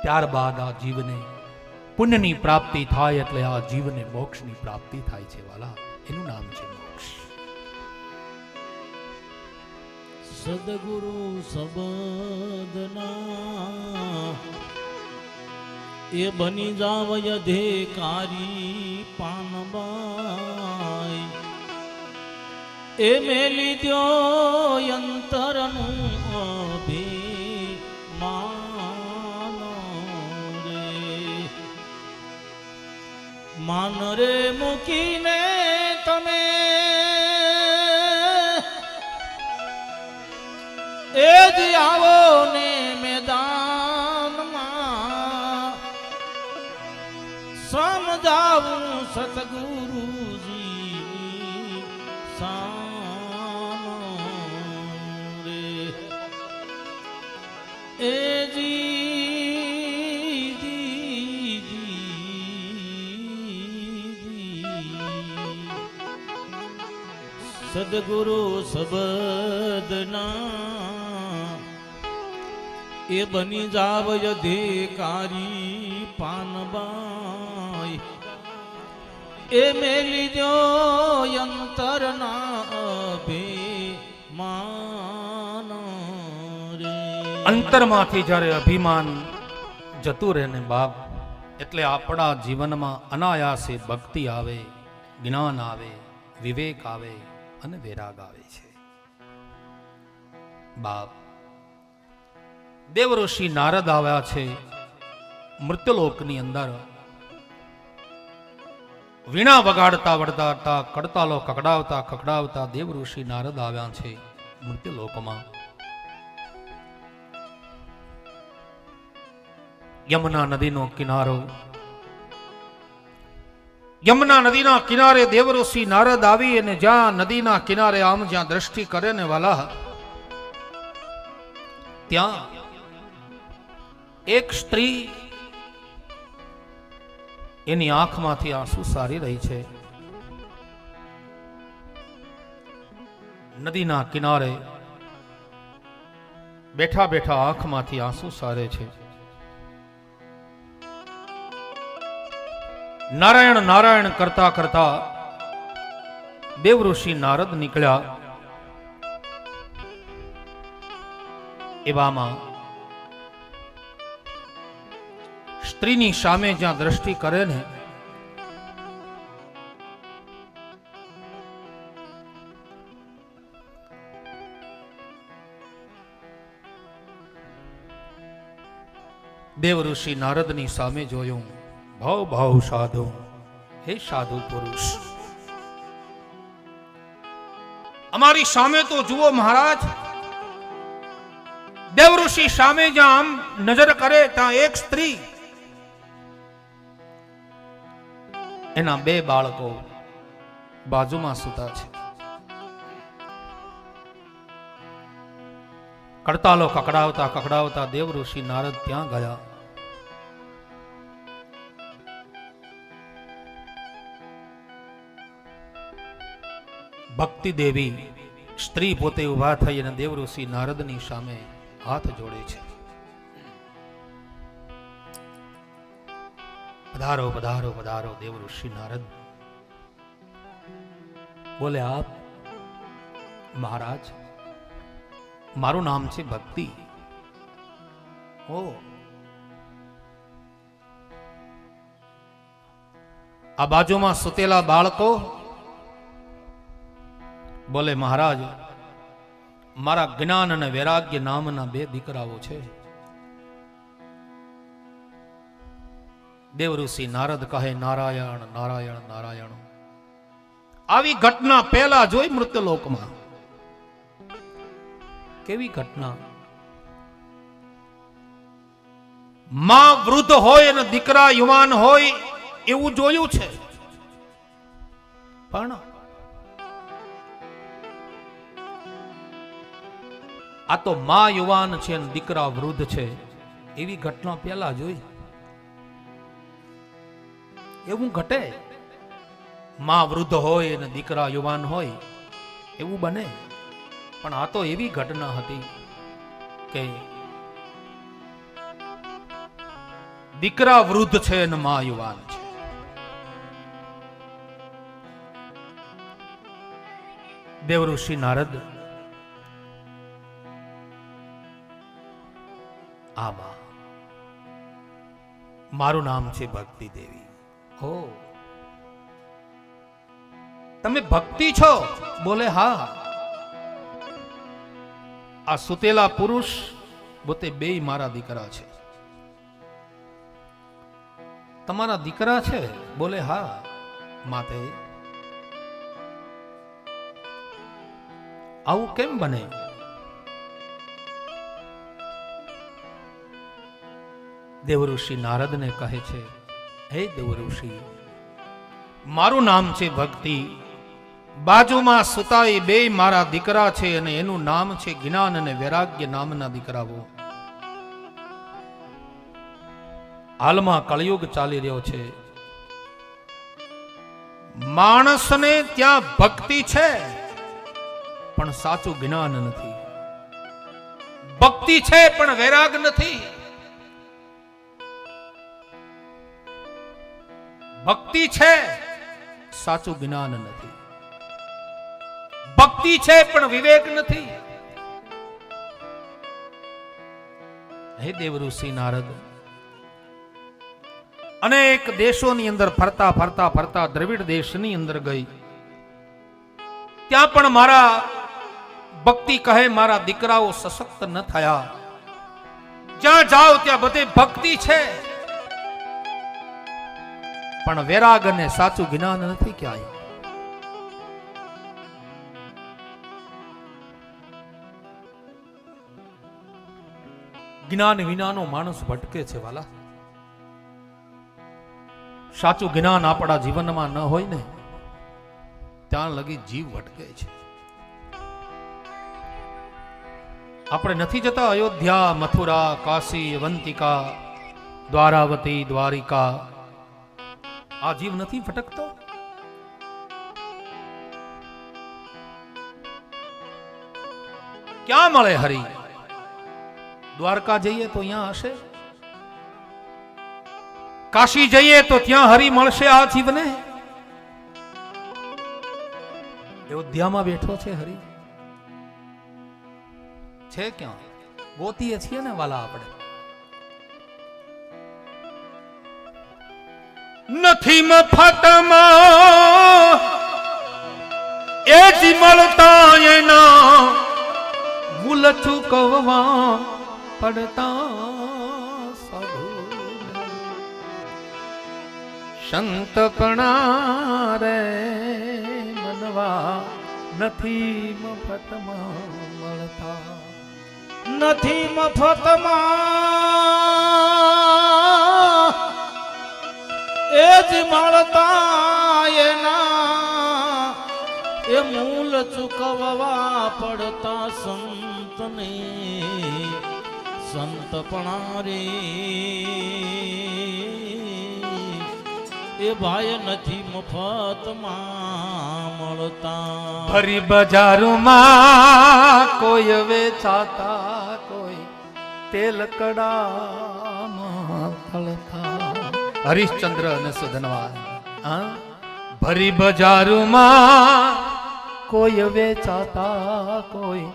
B: ત્યારબાદ આ જીવને પુણ્યની પ્રાપ્તિ થાય એટલે આ જીવને મોક્ષની પ્રાપ્તિ થાય છે વાલા. એનું નામ છે મોક્ષ.
A: સદગુરુ સબદના એ બની જાવ અધિકારી પાનબાઈ, એ મેલી દ્યો યંતરનું અભિમાન રે. માન રે મૂકીને તમે એ જ આવો ને મેદાનમાં સમજાવું સતગુરુજી સાનો રે એ સદગુરુ શબ્દના એ બની જાવ અધિકારી પાનબાઈ એ મેલી જો અંતરના અભિમાન રે
B: અંતરમાંથી જ્યારે અભિમાન જતું રહે ને બાપ, એટલે આપણા જીવનમાં અનાયાસે ભક્તિ આવે, જ્ઞાન આવે, વિવેક આવે અને વૈરાગ આવે છે. બાપ, દેવઋષિ નારદ આવ્યા છે મૃત્યુલોકની અંદર. વીણા વગાડતા વગાડતા, કડતાલો કકડાવતા કકડાવતા દેવઋષિ નારદ આવ્યા છે મૃત્યુલોકમાં. યમુના નદીનો કિનારો, યમુના નદીના કિનારે દેવઋષિ નારદ આવી અને જ્યાં નદીના કિનારે આમ જ્યાં દ્રષ્ટિ કરે ને વાલા, ત્યાં એક સ્ત્રી એની આંખમાંથી આંસુ સારી રહી છે. નદીના કિનારે બેઠા બેઠા આંખમાંથી આંસુ સારે છે. નારાયણ નારાયણ કરતા કરતા દેવઋષિ નારદ નીકળ્યા. એવામાં સ્ત્રીની સામે જ્યાં દ્રષ્ટિ કરે ને, દેવઋષિ નારદની સામે જોયું. ભાવ ભાવ સાધુ, હે સાધુ પુરુષ, અમારી સામે તો જુઓ મહારાજ. દેવઋષિ સામે જ્યાં આમ નજર કરે ત્યાં એક સ્ત્રી, એના બે બાળકો બાજુમાં સૂતા છે. કડતાલો કકડાવતા કકડાવતા દેવઋષિ નારદ ત્યાં ગયા. ભક્તિ દેવી સ્ત્રી પોતે ઉભા થઈ અને દેવઋષિ નારદની સામે હાથ જોડે છે. પધારો પધારો પધારો દેવઋષિ નારદ. બોલે, આપ મહારાજ, મારું નામ છે ભક્તિ. ઓ, આ બાજુમાં સુતેલા બાળકો? બોલે, મહારાજ, મારા જ્ઞાન અને વૈરાગ્ય નામના બે દીકરાઓ છે. દેવઋષિ નારદ કહે, નારાયણ નારાયણ નારાયણ. આવી ઘટના પહેલા જોઈ મૃત્યુલોકમાં. કેવી ઘટના? માં વૃદ્ધ હોય અને દીકરા યુવાન હોય એવું જોયું છે, પણ આ તો માં યુવાન છે અને દીકરા વૃદ્ધ છે એવી ઘટના પહેલા જોઈ. એવું ઘટે? માં વૃદ્ધ હોય અને દીકરા યુવાન હોય એવું બને? પણ આ તો એવી ઘટના હતી કે દીકરા વૃદ્ધ છે અને માં યુવાન છે. દેવઋષિ નારદ આમાં, મારું નામ છે ભક્તિ દેવી. હો, તમે ભક્તિ છો? બોલે, હા. આ સુતેલા પુરુષ પોતે બે મારા દીકરા છે. તમારા દીકરા છે? બોલે, હા. માતે, આવું કેમ બને? દેવઋષિ નારદને કહે છે, હે દેવઋષિ, મારું નામ છે ભક્તિ, બાજુમાં સુતાઈ બે મારા દીકરા છે અને એનું નામ છે જ્ઞાન અને વૈરાગ્ય નામના દીકરાઓ. હાલમાં કળિયુગ ચાલી રહ્યો છે. માણસને ત્યાં ભક્તિ છે પણ સાચું જ્ઞાન નથી. ભક્તિ છે પણ વૈરાગ નથી. ભક્તિ છે સાચું જ્ઞાન નથી. ભક્તિ છે પણ વિવેક નથી. હે દેવઋષિ નારદ, અનેક દેશોની અંદર ફરતા ફરતા ફરતા દ્રવિડ દેશની અંદર ગઈ. ત્યાં પણ મારા ભક્તિ કહે મારા દીકરાઓ સશક્ત ન થયા. જ્યાં જાઓ ત્યાં બધે ભક્તિ છે પણ વૈરાગ અને સાચું જ્ઞાન નથી ક્યાંય. જ્ઞાન વિનાનો માણસ ભટકે છે વાલા. સાચું જ્ઞાન આપણા જીવનમાં ન હોય ને ત્યાં લગી જીવ ભટકે છે. આપણે નથી જતા અયોધ્યા, મથુરા, કાશી, અવંતિકા, દ્વારાવતી, દ્વારિકા? આ જીવ નથી ભટકતો? ક્યાં મળે હરી? દ્વારકા જઈએ તો અહીંયા હશે, કાશી જઈએ તો ત્યાં હરી મળશે આ જીવને? અયોધ્યામાં બેઠો છે હરી, છે ક્યાં? ગોતીએ છીએ ને વાલા આપણે. નથી મફતમાં એ જ મળતા એના મૂલ ચૂકવવા પડતા સાધુ. સંતપણા રે મનવા નથી મફતમાં મળતા.
A: નથી મફતમાં એ જ મળતા એના એ મૂલ ચૂકવવા પડતા સંતને. સંતપણા રે એ ભાઈ નથી મફતમાં મળતા.
B: ફરી બજારમાં કોઈ વેચાતા, કોઈ તેલ કડામાં તળતા. હરિશ્ચંદ્ર અને સુધનવાન. ભરી બજારમાં કોઈ વેચાતા, કોઈ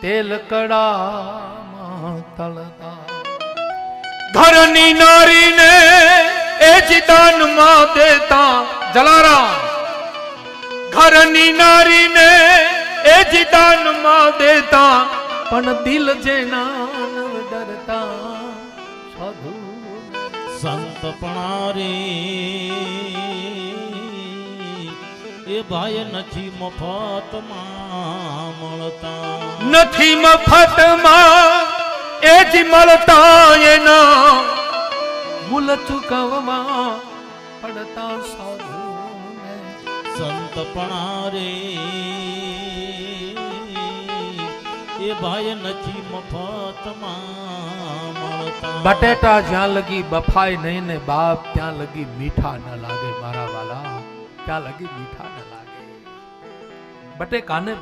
B: તેલ કડામાં તળતા. ઘરની નારીને એ જ દાનમાં દેતા. જલારામ. ઘરની નારીને એ જ દાનમાં દેતા પણ દિલ જેના ડરતા સાધુ.
A: સંતપણા રે એ ભાઈ નથી મફતમાં મળતા.
B: નથી મફતમાં એ જ મળતા એના મૂલ ચૂકવવા પડતા સાધુ.
A: સંતપણા રે એ ભાઈ નથી મફતમાં મળતા.
B: બટેટા જ્યાં લગી બફાય નહીં ને બાપ ત્યાં લગી મીઠા ન લાગે મારા વાલા. ત્યાં લગી મીઠા ન લાગે. બટેકાને